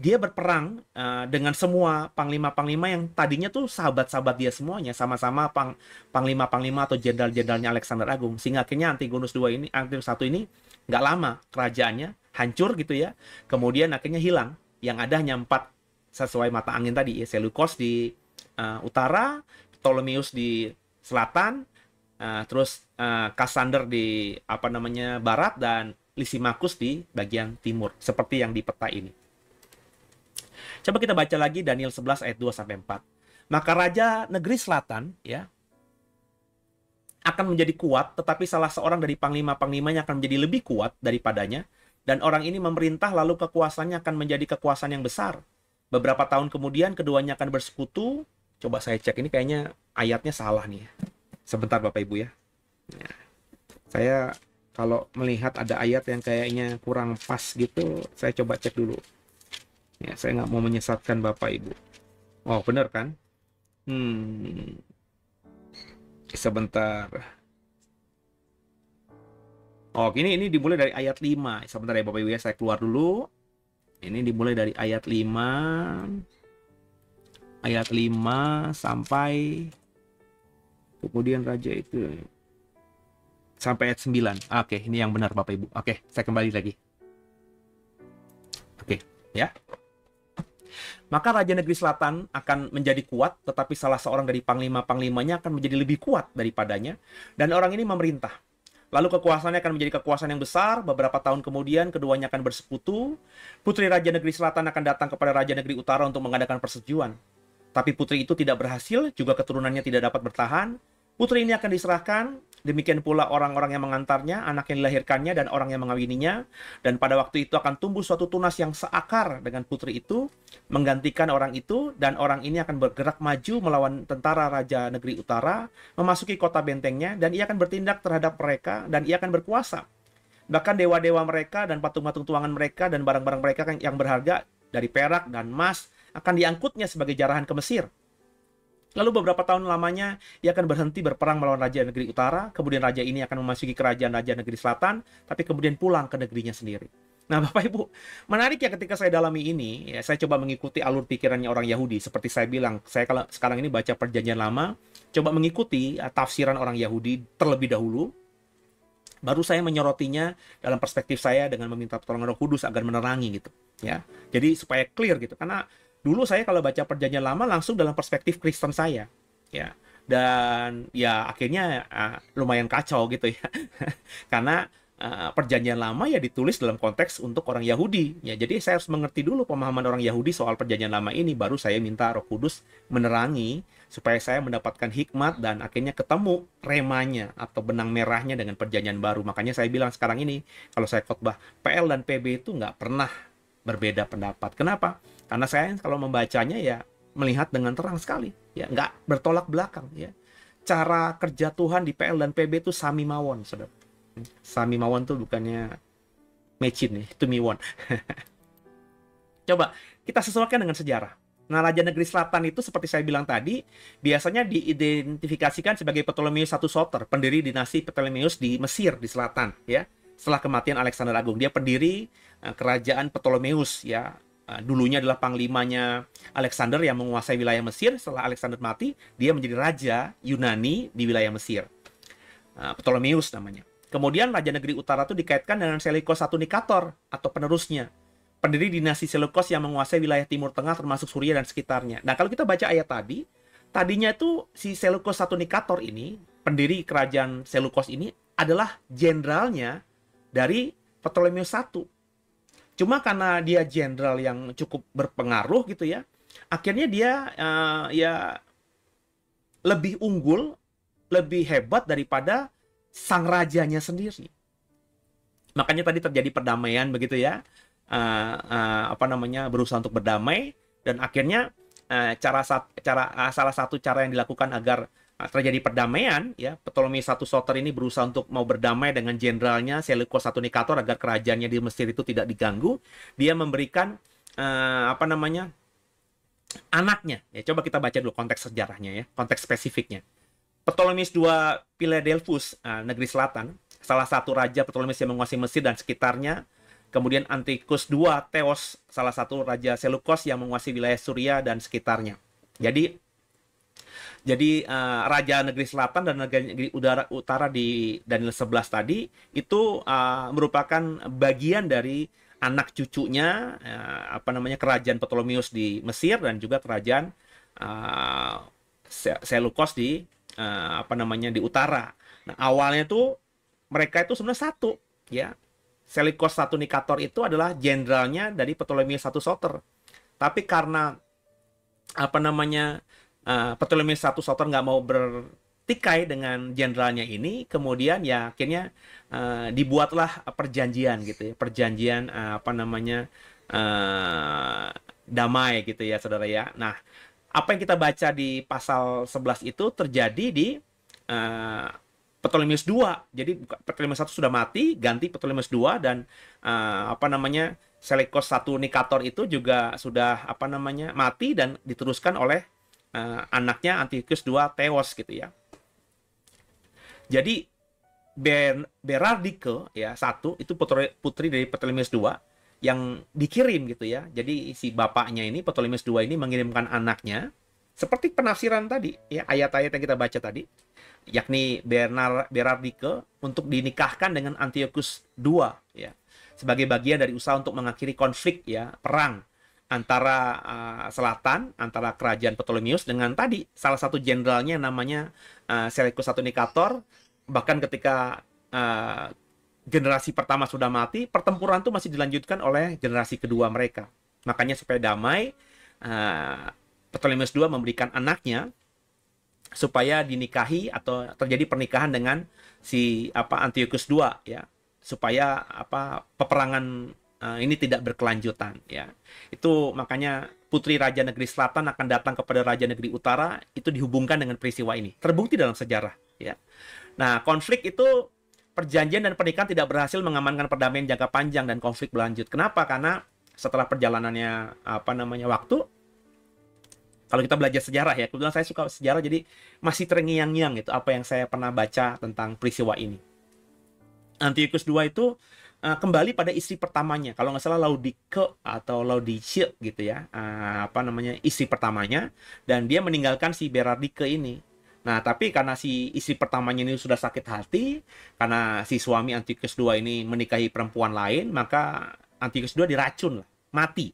dia berperang dengan semua panglima-panglima yang tadinya tuh sahabat-sahabat dia semuanya, sama-sama panglima-panglima atau jenderal-jenderalnya Alexander Agung. Sehingga akhirnya Antigonus I ini nggak lama kerajaannya hancur gitu ya. Kemudian akhirnya hilang. Yang ada hanya 4 sesuai mata angin tadi ya, Seleukus di utara, Ptolemeus di selatan, terus Kassander di barat, dan Lysimachus di bagian timur, seperti yang di peta ini. Coba kita baca lagi Daniel 11 ayat 2 sampai 4. Maka raja negeri selatan ya akan menjadi kuat, tetapi salah seorang dari panglima-panglimanya akan menjadi lebih kuat daripadanya, Dan orang ini memerintah lalu kekuasaannya akan menjadi kekuasaan yang besar. Beberapa tahun kemudian keduanya akan bersekutu. Coba saya cek, ini kayaknya ayatnya salah nih ya. Sebentar Bapak Ibu ya. Nah, saya kalau melihat ada ayat yang kayaknya kurang pas gitu, saya coba cek dulu. Ya, saya nggak mau menyesatkan Bapak Ibu. Oh, benar kan? Sebentar. Oh, ini dimulai dari ayat 5. Sebentar ya Bapak Ibu ya, saya keluar dulu. Ini dimulai dari ayat 5. Ayat 5 sampai kemudian raja itu sampai ayat 9. Oke, ini yang benar Bapak Ibu. Oke, saya kembali lagi. Oke, ya. Maka Raja Negeri Selatan akan menjadi kuat, tetapi salah seorang dari panglima-panglimanya akan menjadi lebih kuat daripadanya, dan orang ini memerintah. Lalu kekuasaannya akan menjadi kekuasaan yang besar. Beberapa tahun kemudian keduanya akan bersekutu. Putri Raja Negeri Selatan akan datang kepada Raja Negeri Utara untuk mengadakan persetujuan. Tapi putri itu tidak berhasil, juga keturunannya tidak dapat bertahan. Putri ini akan diserahkan, demikian pula orang-orang yang mengantarnya, anak yang dilahirkannya, dan orang yang mengawininya. Dan pada waktu itu akan tumbuh suatu tunas yang seakar dengan putri itu, menggantikan orang itu, dan orang ini akan bergerak maju melawan tentara Raja Negeri Utara, memasuki kota bentengnya, dan ia akan bertindak terhadap mereka, dan ia akan berkuasa. Bahkan dewa-dewa mereka, dan patung-patung tuangan mereka, dan barang-barang mereka yang berharga, dari perak dan emas, akan diangkutnya sebagai jarahan ke Mesir. Lalu beberapa tahun lamanya, ia akan berhenti berperang melawan Raja Negeri Utara, kemudian raja ini akan memasuki kerajaan Raja Negeri Selatan, tapi kemudian pulang ke negerinya sendiri. Nah, Bapak Ibu, menarik ya ketika saya dalami ini, ya, saya coba mengikuti alur pikirannya orang Yahudi. Seperti saya bilang, saya kalau sekarang ini baca Perjanjian Lama, coba mengikuti tafsiran orang Yahudi terlebih dahulu, baru saya menyorotinya dalam perspektif saya dengan meminta pertolongan Roh Kudus agar menerangi gitu, ya. Jadi supaya clear gitu, karena dulu saya kalau baca Perjanjian Lama langsung dalam perspektif Kristen saya, ya. Dan ya akhirnya lumayan kacau gitu ya. Karena Perjanjian Lama ya ditulis dalam konteks untuk orang Yahudi. Ya, jadi saya harus mengerti dulu pemahaman orang Yahudi soal Perjanjian Lama ini, baru saya minta Roh Kudus menerangi supaya saya mendapatkan hikmat dan akhirnya ketemu remanya atau benang merahnya dengan Perjanjian Baru. Makanya saya bilang sekarang ini kalau saya khotbah, PL dan PB itu nggak pernah berbeda pendapat. Kenapa? Karena saya kalau membacanya ya melihat dengan terang sekali, ya nggak bertolak belakang, ya. Cara kerja Tuhan di PL dan PB itu sami mawon, saudara. Sami mawon tuh bukannya mecin nih, itu miwon. Coba kita sesuaikan dengan sejarah. Nah, Raja Negeri Selatan itu seperti saya bilang tadi, biasanya diidentifikasikan sebagai Ptolemeus I Soter, pendiri dinasti Ptolemeus di Mesir di selatan, ya. Setelah kematian Alexander Agung, dia pendiri kerajaan Ptolemeus, ya. Dulunya adalah panglimanya Alexander yang menguasai wilayah Mesir. Setelah Alexander mati, dia menjadi raja Yunani di wilayah Mesir. Ptolemeus namanya. Kemudian Raja Negeri Utara itu dikaitkan dengan Seleucus I Nikator atau penerusnya. Pendiri dinasti Seleucus yang menguasai wilayah Timur Tengah termasuk Suria dan sekitarnya. Nah, kalau kita baca ayat tadi, tadinya itu si Seleucus I Nikator ini, pendiri kerajaan Seleucus ini adalah jenderalnya dari Ptolemeus I. Cuma karena dia jenderal yang cukup berpengaruh gitu ya, akhirnya dia ya lebih unggul, lebih hebat daripada sang rajanya sendiri. Makanya tadi terjadi perdamaian begitu ya, berusaha untuk berdamai, dan akhirnya salah satu cara yang dilakukan agar terjadi perdamaian, ya, Ptolemeus I Soter ini berusaha untuk mau berdamai dengan jenderalnya Seleucus I Nikator agar kerajaannya di Mesir itu tidak diganggu. Dia memberikan anaknya. Ya, coba kita baca dulu konteks sejarahnya ya, konteks spesifiknya. Ptolemeus II Philadelphus, negeri selatan, salah satu raja Ptolemeus yang menguasai Mesir dan sekitarnya. Kemudian Antiochus II Theos, salah satu raja Seleucus yang menguasai wilayah Suria dan sekitarnya. Jadi Raja Negeri Selatan dan Negeri Utara di Daniel 11 tadi itu merupakan bagian dari anak cucunya kerajaan Ptolemeus di Mesir dan juga kerajaan Seleucus di di utara. Nah, awalnya tuh mereka itu sebenarnya satu, ya. Seleucus I Nikator itu adalah jenderalnya dari Ptolemeus I Soter. Tapi karena Ptolemeus I Soter nggak mau tikai dengan jenderalnya ini, kemudian ya akhirnya dibuatlah perjanjian gitu ya, perjanjian apa namanya damai gitu ya saudara ya. Nah, apa yang kita baca di pasal 11 itu terjadi di uh, Ptolemeus II. Jadi Ptolemeus I sudah mati, ganti Ptolemeus II, dan apa namanya Seleucus I Nikator itu juga sudah apa namanya mati dan diteruskan oleh anaknya Antiochus II Theos gitu ya. Jadi Berardike ya satu itu putri dari Ptolemeus II yang dikirim gitu ya. Jadi si bapaknya ini Ptolemeus II ini mengirimkan anaknya seperti penafsiran tadi ya, ayat-ayat yang kita baca tadi, yakni Berardike untuk dinikahkan dengan Antiochus II ya, sebagai bagian dari usaha untuk mengakhiri konflik ya, perang antara selatan, antara kerajaan Ptolemeus dengan tadi salah satu jenderalnya namanya Seleucus I Nikator. Bahkan ketika generasi pertama sudah mati, pertempuran itu masih dilanjutkan oleh generasi kedua mereka. Makanya supaya damai, Ptolemeus II memberikan anaknya supaya dinikahi atau terjadi pernikahan dengan si Antiochus II ya, supaya peperangan ini tidak berkelanjutan ya. Itu makanya putri Raja Negeri Selatan akan datang kepada Raja Negeri Utara, itu dihubungkan dengan peristiwa ini. Terbukti dalam sejarah ya. Nah, konflik itu, perjanjian dan pernikahan tidak berhasil mengamankan perdamaian jangka panjang dan konflik berlanjut. Kenapa? Karena setelah perjalanannya waktu, kalau kita belajar sejarah ya, kebetulan saya suka sejarah jadi masih terngiang-ngiang gitu apa yang saya pernah baca tentang peristiwa ini. Antiochus II itu kembali pada istri pertamanya, kalau nggak salah Laodike atau Laodice gitu ya, istri pertamanya, dan dia meninggalkan si Berardike ini. Nah, tapi karena si istri pertamanya ini sudah sakit hati, karena si suami Antiochus II ini menikahi perempuan lain, maka Antiochus II diracun lah, mati.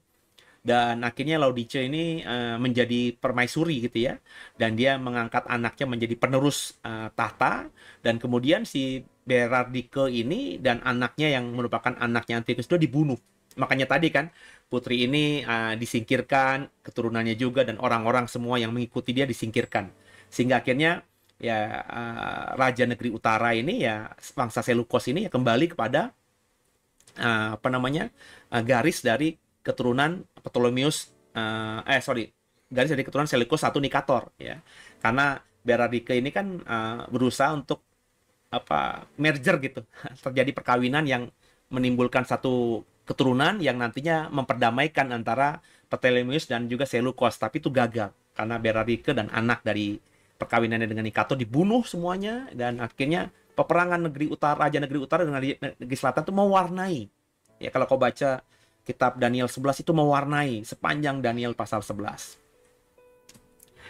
Dan akhirnya Laodice ini menjadi permaisuri gitu ya. Dan dia mengangkat anaknya menjadi penerus tahta. Dan kemudian si Berardike ini dan anaknya yang merupakan anaknya Antiochus II dibunuh. Makanya tadi kan, putri ini disingkirkan, keturunannya juga, dan orang-orang semua yang mengikuti dia disingkirkan. Sehingga akhirnya ya Raja Negeri Utara ini ya, bangsa Seleucus ini ya kembali kepada garis dari keturunan Ptolemeus garis dari keturunan Seleucus I Nikator ya. Karena Berardike ini kan berusaha untuk merger gitu. Terjadi perkawinan yang menimbulkan satu keturunan yang nantinya memperdamaikan antara Ptolemeus dan juga Seleucus, tapi itu gagal karena Berardike dan anak dari perkawinannya dengan Nikator dibunuh semuanya, dan akhirnya peperangan Raja Negeri Utara dengan Negeri Selatan itu mewarnai. Ya, kalau kau baca kitab Daniel 11 itu mewarnai sepanjang Daniel pasal 11.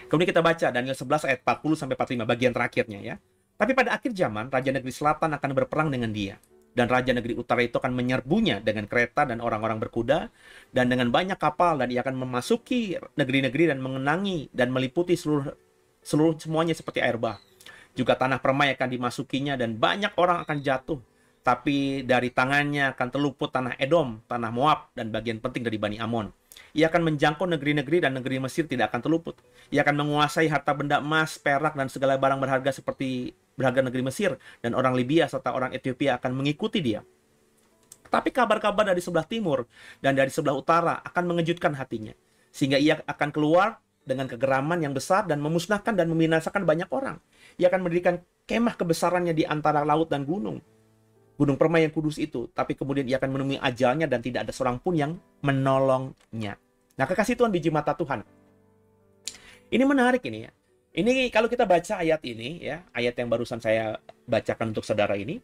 Kemudian kita baca Daniel 11 ayat 40 sampai 45 bagian terakhirnya ya. Tapi pada akhir zaman Raja Negeri Selatan akan berperang dengan dia, dan Raja Negeri Utara itu akan menyerbunya dengan kereta dan orang-orang berkuda dan dengan banyak kapal, dan ia akan memasuki negeri-negeri dan mengenangi dan meliputi semuanya seperti air bah. Juga tanah permai akan dimasukinya dan banyak orang akan jatuh. Tapi dari tangannya akan terluput tanah Edom, tanah Moab, dan bagian penting dari Bani Amon. Ia akan menjangkau negeri-negeri dan negeri Mesir tidak akan terluput. Ia akan menguasai harta benda emas, perak, dan segala barang berharga seperti berharga negeri Mesir. Dan orang Libya serta orang Ethiopia akan mengikuti dia. Tapi kabar-kabar dari sebelah timur dan dari sebelah utara akan mengejutkan hatinya. Sehingga ia akan keluar dengan kegeraman yang besar dan memusnahkan dan membinasakan banyak orang. Ia akan mendirikan kemah kebesarannya di antara laut dan gunung permai yang kudus itu. Tapi kemudian ia akan menemui ajalnya dan tidak ada seorang pun yang menolongnya. Nah, kekasih Tuhan, biji mata Tuhan, ini menarik ini ya. Ini kalau kita baca ayat ini ya, ayat yang barusan saya bacakan untuk saudara ini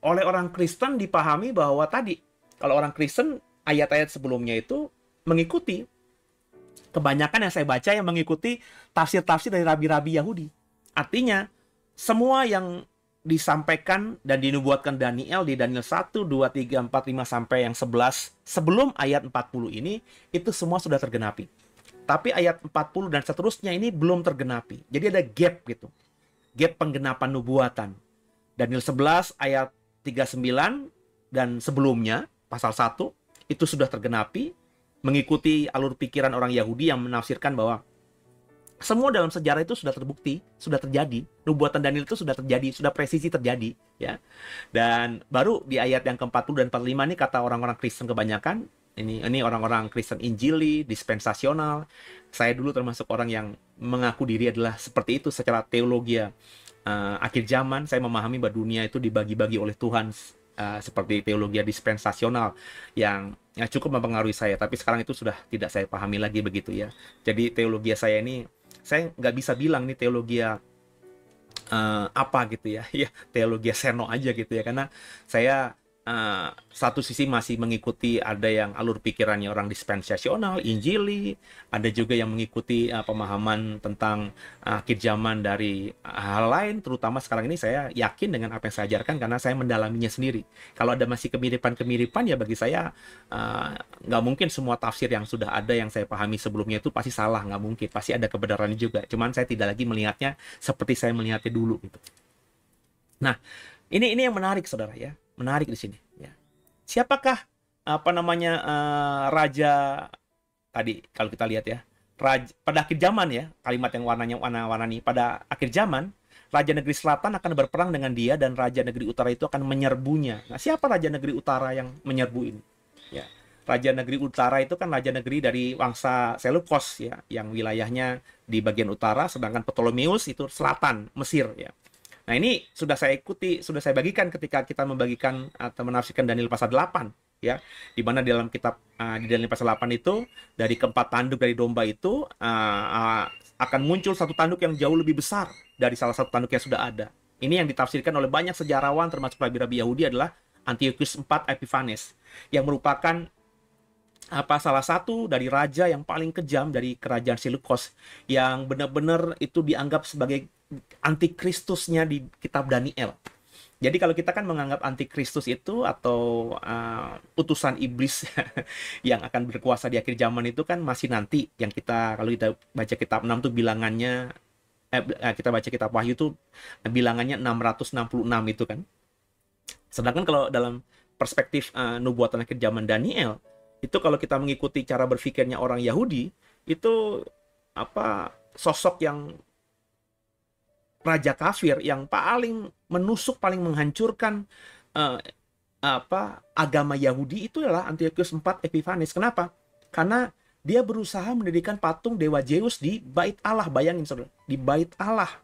oleh orang Kristen dipahami bahwa tadi, kalau orang Kristen ayat-ayat sebelumnya itu mengikuti, kebanyakan yang saya baca yang mengikuti tafsir-tafsir dari rabi-rabi Yahudi. Artinya, semua yang disampaikan dan dinubuatkan Daniel di Daniel 1, 2, 3, 4, 5 sampai yang 11 sebelum ayat 40 ini, itu semua sudah tergenapi. Tapi ayat 40 dan seterusnya ini belum tergenapi. Jadi ada gap gitu. Gap penggenapan nubuatan. Daniel 11 ayat 39 dan sebelumnya, pasal 1, itu sudah tergenapi, mengikuti alur pikiran orang Yahudi yang menafsirkan bahwa Semua dalam sejarah itu sudah terbukti, sudah terjadi. Nubuatan Daniel itu sudah terjadi, sudah presisi terjadi, ya. Dan baru di ayat yang ke-40 dan 45 ini kata orang-orang Kristen kebanyakan, ini orang-orang Kristen Injili, dispensasional. Saya dulu termasuk orang yang mengaku diri adalah seperti itu secara teologi akhir zaman. Saya memahami bahwa dunia itu dibagi-bagi oleh Tuhan seperti teologi dispensasional yang cukup mempengaruhi saya. Tapi sekarang itu sudah tidak saya pahami lagi begitu ya. Jadi teologi saya ini, saya nggak bisa bilang nih teologi apa gitu ya, ya teologi seno aja gitu ya, karena saya satu sisi masih mengikuti, ada yang alur pikirannya orang dispensasional, Injili, ada juga yang mengikuti pemahaman tentang akhir zaman dari hal lain, terutama sekarang ini saya yakin dengan apa yang saya ajarkan karena saya mendalaminya sendiri. Kalau ada masih kemiripan-kemiripan ya bagi saya nggak mungkin semua tafsir yang sudah ada yang saya pahami sebelumnya itu pasti salah, nggak mungkin, pasti ada kebenarannya juga. Cuman saya tidak lagi melihatnya seperti saya melihatnya dulu gitu. Nah, ini yang menarik saudara ya. Menarik di sini ya. Siapakah raja tadi kalau kita lihat ya. Raja, pada akhir zaman ya, kalimat yang warnanya warna-warni, pada akhir zaman raja negeri selatan akan berperang dengan dia dan raja negeri utara itu akan menyerbunya. Nah, siapa raja negeri utara yang menyerbu ini? Ya. Raja negeri utara itu kan raja negeri dari bangsa Selukos ya, yang wilayahnya di bagian utara, sedangkan Ptolemeus itu selatan, Mesir ya. Nah, ini sudah saya ikuti, sudah saya bagikan ketika kita membagikan atau menafsirkan Daniel pasal 8 ya. Di mana dalam kitab di Daniel pasal 8 itu dari keempat tanduk dari domba itu akan muncul satu tanduk yang jauh lebih besar dari salah satu tanduk yang sudah ada. Ini yang ditafsirkan oleh banyak sejarawan termasuk rabi-rabi Yahudi adalah Antiochus IV Epiphanes yang merupakan salah satu dari raja yang paling kejam dari kerajaan Selukos yang benar-benar itu dianggap sebagai antikristusnya di kitab Daniel. Jadi kalau kita kan menganggap antikristus itu atau utusan iblis yang akan berkuasa di akhir zaman itu kan masih nanti, yang kita kalau kita baca kitab 6 tuh bilangannya kita baca kitab Wahyu tuh bilangannya 666 itu kan. Sedangkan kalau dalam perspektif nubuatan akhir zaman Daniel, itu kalau kita mengikuti cara berpikirnya orang Yahudi, itu sosok yang raja kafir yang paling menusuk, paling menghancurkan agama Yahudi itu adalah Antiochus IV Epiphanes. Kenapa? Karena dia berusaha mendirikan patung dewa Zeus di Bait Allah. Bayangin saudara, di Bait Allah.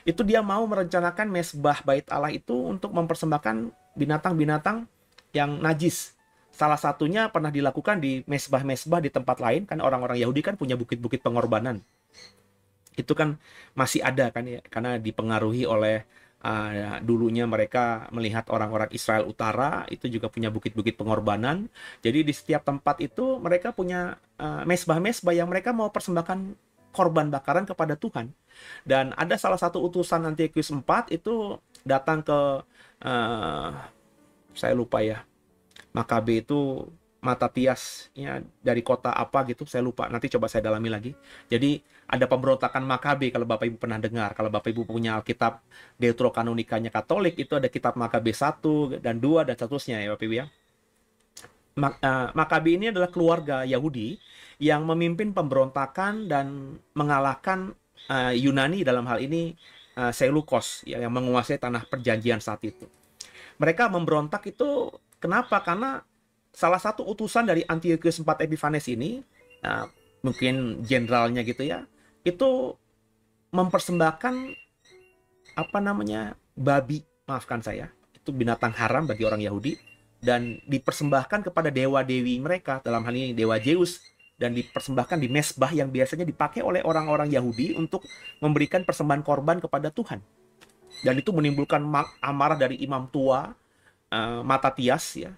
Itu dia mau merencanakan mesbah Bait Allah itu untuk mempersembahkan binatang-binatang yang najis. Salah satunya pernah dilakukan di mesbah-mesbah di tempat lain, kan orang-orang Yahudi kan punya bukit-bukit pengorbanan. Itu kan masih ada kan ya, karena dipengaruhi oleh dulunya mereka melihat orang-orang Israel Utara itu juga punya bukit-bukit pengorbanan. Jadi di setiap tempat itu mereka punya mesbah-mesbah yang mereka mau persembahkan korban bakaran kepada Tuhan. Dan ada salah satu utusan Antiochus IV itu datang ke saya lupa ya, Makabe itu Matatias ya, dari kota apa gitu, saya lupa, nanti coba saya dalami lagi. Jadi ada pemberontakan Makabe, kalau Bapak Ibu pernah dengar. Kalau Bapak Ibu punya Alkitab Deuterokanonikanya Katolik, itu ada kitab Makabe 1 dan 2 dan seterusnya ya Bapak Ibu ya. Makabe ini adalah keluarga Yahudi yang memimpin pemberontakan dan mengalahkan Yunani, dalam hal ini Selukos ya, yang menguasai tanah perjanjian saat itu. Mereka memberontak itu kenapa? Karena salah satu utusan dari Antiochus IV Epiphanes ini, mungkin jenderalnya gitu ya, itu mempersembahkan babi, maafkan saya, itu binatang haram bagi orang Yahudi, dan dipersembahkan kepada dewa-dewi mereka, dalam hal ini dewa Zeus, dan dipersembahkan di mesbah yang biasanya dipakai oleh orang-orang Yahudi untuk memberikan persembahan korban kepada Tuhan. Dan itu menimbulkan amarah dari imam tua Matatias ya.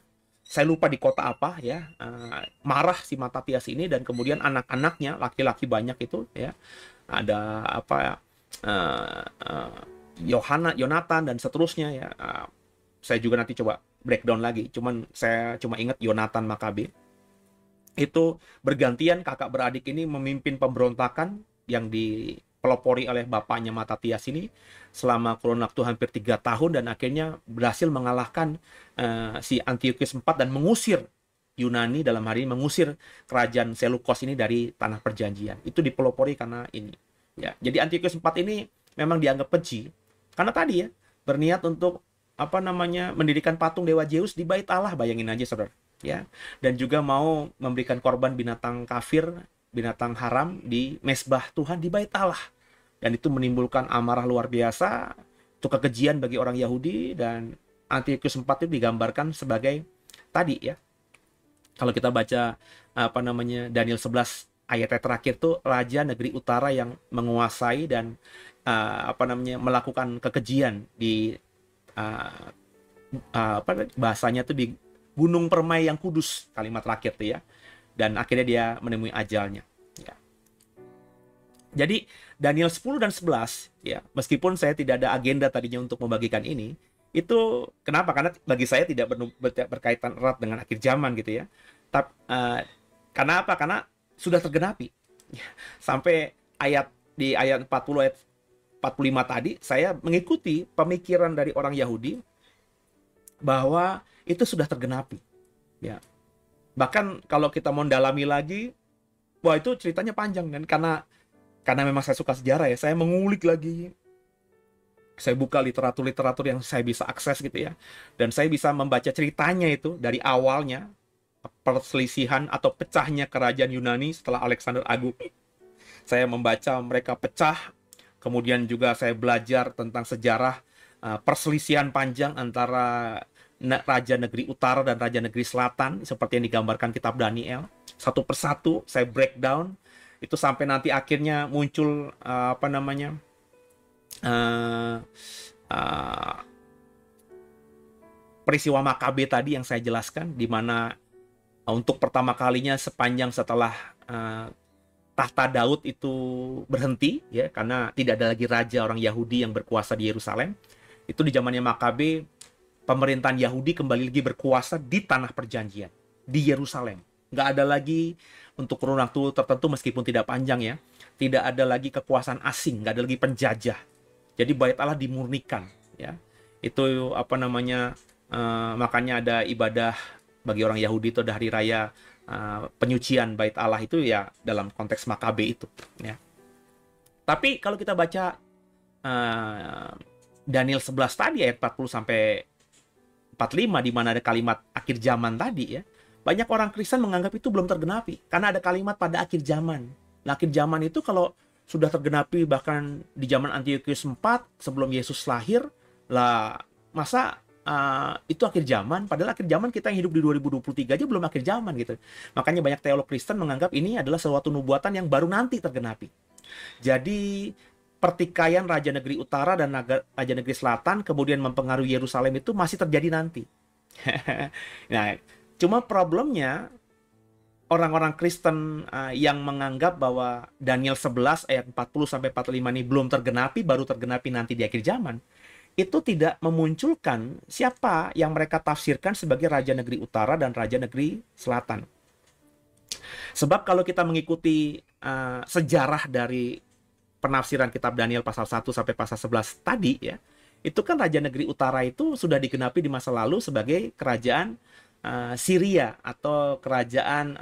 Saya lupa di kota apa ya, marah si Matatias ini, dan kemudian anak-anaknya, laki-laki banyak itu ya, ada Yonatan dan seterusnya ya. Saya juga nanti coba breakdown lagi, saya cuma ingat Yonatan Makabe. Itu bergantian kakak beradik ini memimpin pemberontakan yang dipelopori oleh bapaknya Matatias ini selama kurun waktu hampir 3 tahun, dan akhirnya berhasil mengalahkan si Antiochus IV dan mengusir Yunani, dalam hari ini mengusir kerajaan Selukos ini dari tanah perjanjian. Itu dipelopori karena ini. Ya, jadi Antiochus IV ini memang dianggap keji karena tadi ya berniat untuk apa namanya mendirikan patung dewa Zeus di bait Allah, bayangin aja saudara, ya. Dan juga mau memberikan korban binatang kafir, binatang haram di mesbah Tuhan di bait Allah. Dan itu menimbulkan amarah luar biasa, itu kekejian bagi orang Yahudi. Dan Antiochus IV itu digambarkan sebagai tadi ya. Kalau kita baca apa namanya Daniel 11 ayat terakhir tuh raja negeri utara yang menguasai dan apa namanya melakukan kekejian di apa bahasanya tuh di Gunung Permai yang kudus, kalimat terakhir tuh ya. Dan akhirnya dia menemui ajalnya. Ya. Jadi Daniel 10 dan 11 ya, meskipun saya tidak ada agenda tadinya untuk membagikan ini, itu kenapa? Karena bagi saya tidak berkaitan erat dengan akhir zaman gitu ya. Tapi karena apa? Karena sudah tergenapi. Sampai di ayat 40 ayat 45 tadi saya mengikuti pemikiran dari orang Yahudi bahwa itu sudah tergenapi. Ya. Bahkan kalau kita mau dalami lagi, wah itu ceritanya panjang, dan karena memang saya suka sejarah ya, saya mengulik lagi. Saya buka literatur-literatur yang saya bisa akses gitu ya. Dan saya bisa membaca ceritanya itu dari awalnya, perselisihan atau pecahnya kerajaan Yunani setelah Alexander Agung. Saya membaca mereka pecah. Kemudian juga saya belajar tentang sejarah perselisihan panjang antara Raja Negeri Utara dan Raja Negeri Selatan, seperti yang digambarkan kitab Daniel. Satu persatu saya breakdown, itu sampai nanti akhirnya muncul apa namanya peristiwa Makabe tadi yang saya jelaskan, di mana untuk pertama kalinya sepanjang setelah tahta Daud itu berhenti ya, karena tidak ada lagi raja orang Yahudi yang berkuasa di Yerusalem. Itu di zamannya Makabe, pemerintahan Yahudi kembali lagi berkuasa di tanah perjanjian, di Yerusalem. Nggak ada lagi untuk kurun waktu tertentu, meskipun tidak panjang ya, tidak ada lagi kekuasaan asing, nggak ada lagi penjajah. Jadi bait Allah dimurnikan ya. Itu apa namanya makanya ada ibadah bagi orang Yahudi, itu ada hari raya penyucian bait Allah itu ya, dalam konteks Makabe itu ya. Tapi kalau kita baca Daniel 11 tadi ayat 40 sampai 45, di mana ada kalimat akhir zaman tadi ya, banyak orang Kristen menganggap itu belum tergenapi karena ada kalimat pada akhir zaman. Nah, akhir zaman itu kalau sudah tergenapi bahkan di zaman Antiochus IV sebelum Yesus lahir lah, masa itu akhir zaman? Padahal akhir zaman kita yang hidup di 2023 aja belum akhir zaman gitu. Makanya banyak teolog Kristen menganggap ini adalah suatu nubuatan yang baru nanti tergenapi. Jadi pertikaian Raja Negeri Utara dan Raja Negeri Selatan kemudian mempengaruhi Yerusalem itu masih terjadi nanti. Nah, cuma problemnya orang-orang Kristen yang menganggap bahwa Daniel 11 ayat 40 sampai 45 ini belum tergenapi, baru tergenapi nanti di akhir zaman, itu tidak memunculkan siapa yang mereka tafsirkan sebagai Raja Negeri Utara dan Raja Negeri Selatan. Sebab kalau kita mengikuti sejarah dari penafsiran kitab Daniel pasal 1 sampai pasal 11 tadi ya, itu kan Raja Negeri Utara itu sudah digenapi di masa lalu sebagai kerajaan Syria atau kerajaan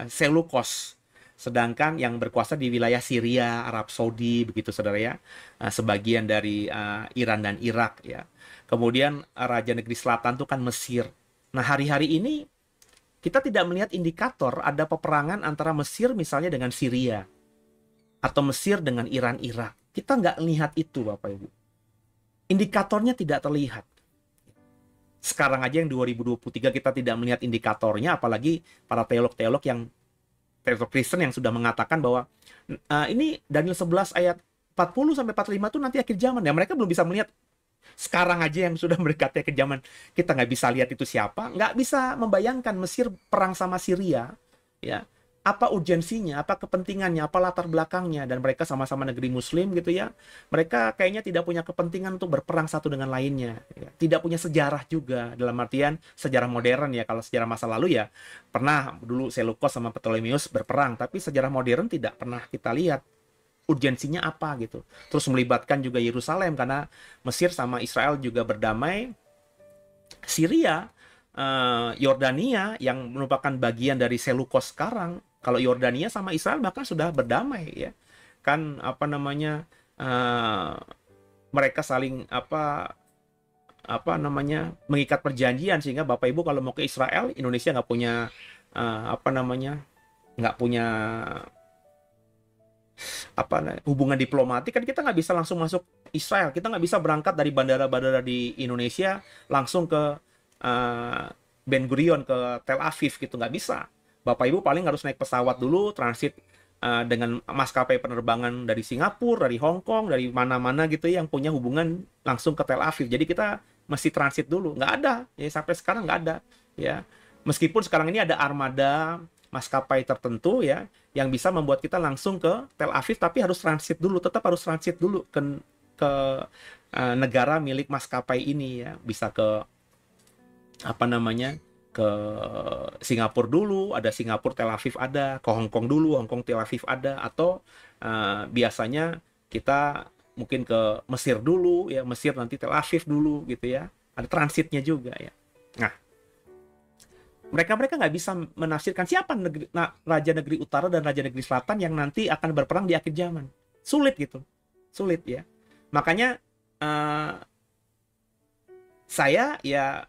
Selukos. Sedangkan yang berkuasa di wilayah Syria, Arab Saudi, begitu saudara ya, sebagian dari Iran dan Irak ya. Kemudian Raja Negeri Selatan itu kan Mesir. Nah, hari-hari ini kita tidak melihat indikator ada peperangan antara Mesir misalnya dengan Syria, atau Mesir dengan Iran, Irak. Kita nggak lihat itu, Bapak Ibu. Indikatornya tidak terlihat. Sekarang aja yang 2023 kita tidak melihat indikatornya, apalagi para teolog-teolog yang teolog Kristen yang sudah mengatakan bahwa ini Daniel 11 ayat 40 sampai 45 itu nanti akhir zaman. Ya, mereka belum bisa melihat sekarang aja yang sudah mendekati akhir zaman. Kita nggak bisa lihat itu siapa, nggak bisa membayangkan Mesir perang sama Syria, ya. Apa urgensinya, apa kepentingannya, apa latar belakangnya, dan mereka sama-sama negeri Muslim gitu ya. Mereka kayaknya tidak punya kepentingan untuk berperang satu dengan lainnya. Ya. Tidak punya sejarah juga, dalam artian sejarah modern ya. Kalau sejarah masa lalu ya pernah dulu Seleucus sama Ptolemeus berperang, tapi sejarah modern tidak pernah kita lihat urgensinya apa gitu. Terus melibatkan juga Yerusalem karena Mesir sama Israel juga berdamai. Syria, Yordania yang merupakan bagian dari Seleucus sekarang. Kalau Yordania sama Israel bahkan sudah berdamai ya. bahkan apa namanya, mereka saling apa namanya, mengikat perjanjian, sehingga Bapak Ibu kalau mau ke Israel, Indonesia nggak punya apa namanya, nggak punya hubungan diplomatik, kan kita nggak bisa langsung masuk Israel, kita nggak bisa berangkat dari bandara-bandara di Indonesia langsung ke Ben Gurion, ke Tel Aviv gitu, nggak bisa. Bapak Ibu paling harus naik pesawat dulu, transit dengan maskapai penerbangan dari Singapura, dari Hong Kong, dari mana-mana gitu yang punya hubungan langsung ke Tel Aviv. Jadi kita mesti transit dulu. Nggak ada, ya sampai sekarang nggak ada. Ya, meskipun sekarang ini ada armada maskapai tertentu ya yang bisa membuat kita langsung ke Tel Aviv, tapi harus transit dulu, tetap harus transit dulu ke negara milik maskapai ini ya. Bisa ke apa namanya, ke Singapura dulu, ada Singapura Tel Aviv ada, ke Hong Kong dulu, Hong Kong Tel Aviv ada, atau biasanya kita mungkin ke Mesir dulu ya, Mesir nanti Tel Aviv dulu gitu ya, ada transitnya juga ya. Nah, mereka nggak bisa menafsirkan siapa Raja Negeri Utara dan Raja Negeri Selatan yang nanti akan berperang di akhir zaman. Sulit gitu, sulit ya. Makanya saya ya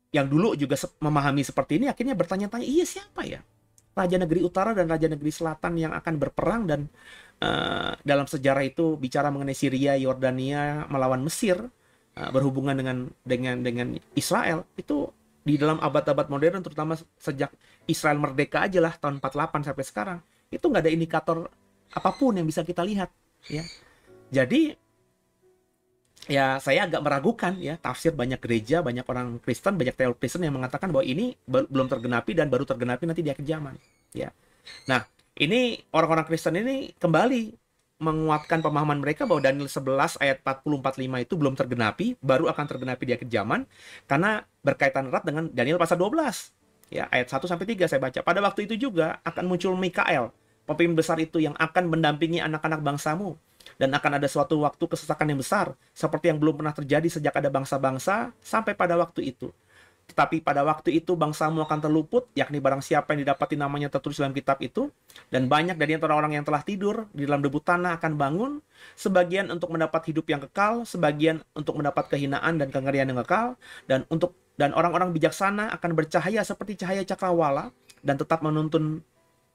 yang dulu juga memahami seperti ini, akhirnya bertanya-tanya, iya siapa ya Raja Negeri Utara dan Raja Negeri Selatan yang akan berperang, dan dalam sejarah itu bicara mengenai Syria, Yordania melawan Mesir, berhubungan dengan Israel, itu di dalam abad-abad modern, terutama sejak Israel merdeka aja lah tahun 48 sampai sekarang, itu nggak ada indikator apapun yang bisa kita lihat ya. Jadi ya saya agak meragukan ya tafsir banyak gereja, banyak orang Kristen, banyak teolog Kristen yang mengatakan bahwa ini belum tergenapi dan baru tergenapi nanti di akhir zaman ya. Nah, ini orang-orang Kristen ini kembali menguatkan pemahaman mereka bahwa Daniel 11 ayat 40-45 itu belum tergenapi, baru akan tergenapi di akhir zaman, karena berkaitan erat dengan Daniel pasal 12 ya, ayat 1 sampai 3 saya baca. Pada waktu itu juga akan muncul Mikael, pemimpin besar itu, yang akan mendampingi anak-anak bangsamu, dan akan ada suatu waktu kesesakan yang besar seperti yang belum pernah terjadi sejak ada bangsa-bangsa sampai pada waktu itu. Tetapi pada waktu itu bangsamu akan terluput, yakni barang siapa yang didapati namanya tertulis dalam kitab itu, dan banyak dari antara orang yang telah tidur di dalam debu tanah akan bangun, sebagian untuk mendapat hidup yang kekal, sebagian untuk mendapat kehinaan dan kengerian yang kekal, dan orang-orang bijaksana akan bercahaya seperti cahaya cakrawala, dan tetap menuntun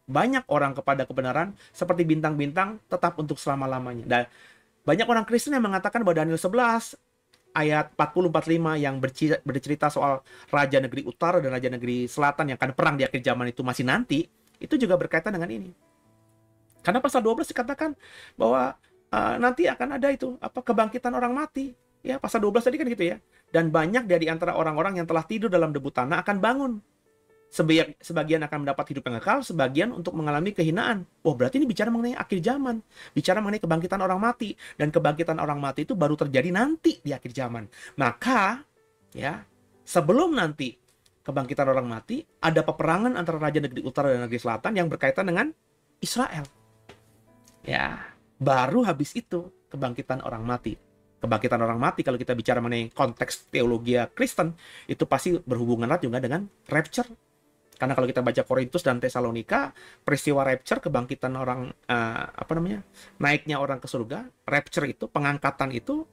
banyak orang kepada kebenaran seperti bintang-bintang, tetap untuk selama-lamanya. Dan banyak orang Kristen yang mengatakan bahwa Daniel 11 ayat 40-45 yang bercerita soal Raja Negeri Utara dan Raja Negeri Selatan yang akan perang di akhir zaman itu masih nanti, itu juga berkaitan dengan ini. Karena pasal 12 dikatakan bahwa nanti akan ada itu kebangkitan orang mati. Ya, pasal 12 tadi kan gitu ya. Dan banyak dari antara orang-orang yang telah tidur dalam debu tanah akan bangun. Sebagian akan mendapat hidup yang kekal, sebagian untuk mengalami kehinaan. Wah, berarti ini bicara mengenai akhir zaman. Bicara mengenai kebangkitan orang mati. Dan kebangkitan orang mati itu baru terjadi nanti di akhir zaman. Maka, ya, sebelum nanti kebangkitan orang mati, ada peperangan antara Raja Negeri Utara dan Negeri Selatan yang berkaitan dengan Israel. Ya, baru habis itu kebangkitan orang mati. Kebangkitan orang mati, kalau kita bicara mengenai konteks teologi Kristen, itu pasti berhubungan erat juga dengan rapture. Karena kalau kita baca Korintus dan Tesalonika, peristiwa rapture, kebangkitan orang, naiknya orang ke surga, rapture itu, pengangkatan itu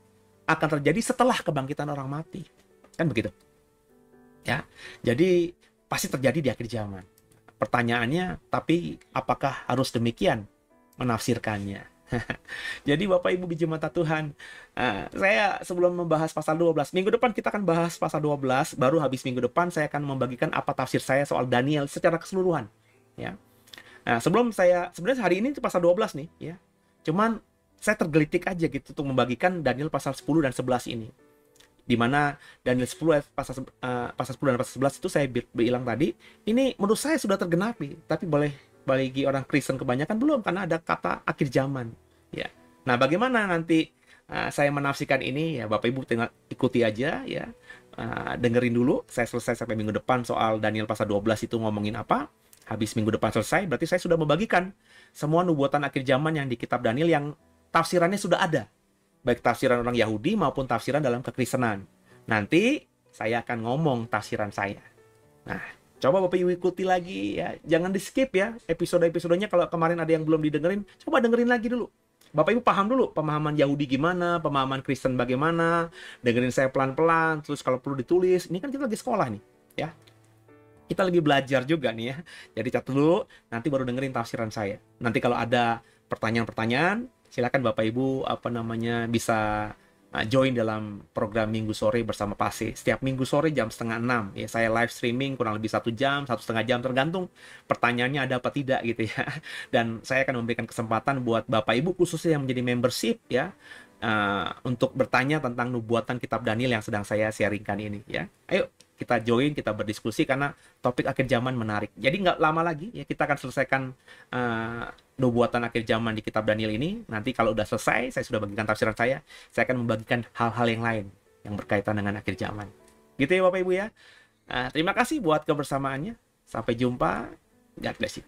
akan terjadi setelah kebangkitan orang mati. Kan begitu? Ya, jadi pasti terjadi di akhir zaman. Pertanyaannya, tapi apakah harus demikian menafsirkannya? Jadi Bapak Ibu biji mata Tuhan, saya sebelum membahas pasal 12, minggu depan kita akan bahas pasal 12, baru habis minggu depan saya akan membagikan apa tafsir saya soal Daniel secara keseluruhan. Ya. Nah, sebenarnya hari ini itu pasal 12 nih, ya. Cuman saya tergelitik aja gitu untuk membagikan Daniel pasal 10 dan 11 ini. Di mana Daniel 10 pasal 10 dan pasal 11 itu saya bilang tadi, ini menurut saya sudah tergenapi, tapi bagi orang Kristen kebanyakan belum, karena ada kata akhir zaman ya. Nah, bagaimana nanti saya menafsirkan ini ya, Bapak Ibu tinggal ikuti aja ya. Dengerin dulu saya selesai sampai minggu depan soal Daniel pasal 12 itu ngomongin apa. Habis minggu depan selesai, berarti saya sudah membagikan semua nubuatan akhir zaman yang di kitab Daniel yang tafsirannya sudah ada, baik tafsiran orang Yahudi maupun tafsiran dalam kekristenan. Nanti saya akan ngomong tafsiran saya. Nah, coba Bapak Ibu ikuti lagi ya. Jangan di skip ya episode-episodenya. Kalau kemarin ada yang belum didengerin, coba dengerin lagi dulu. Bapak Ibu paham dulu pemahaman Yahudi gimana, pemahaman Kristen bagaimana, dengerin saya pelan-pelan, terus kalau perlu ditulis. Ini kan kita lagi sekolah nih, ya. Kita lagi belajar juga nih ya. Jadi catat dulu, nanti baru dengerin tafsiran saya. Nanti kalau ada pertanyaan-pertanyaan, silakan Bapak Ibu bisa join dalam program Minggu Sore bersama Pase. Setiap Minggu sore jam 5:30 ya, saya live streaming kurang lebih 1 jam, 1,5 jam, tergantung pertanyaannya ada apa tidak gitu ya. Dan saya akan memberikan kesempatan buat Bapak Ibu khususnya yang menjadi membership ya, untuk bertanya tentang nubuatan kitab Daniel yang sedang saya sharingkan ini ya. Ayo kita join, kita berdiskusi karena topik akhir zaman menarik. Jadi nggak lama lagi ya kita akan selesaikan nubuatan akhir zaman di kitab Daniel ini. Nanti kalau udah selesai, saya sudah bagikan tafsiran saya akan membagikan hal-hal yang lain yang berkaitan dengan akhir zaman. Gitu ya Bapak Ibu ya. Terima kasih buat kebersamaannya. Sampai jumpa. God bless you.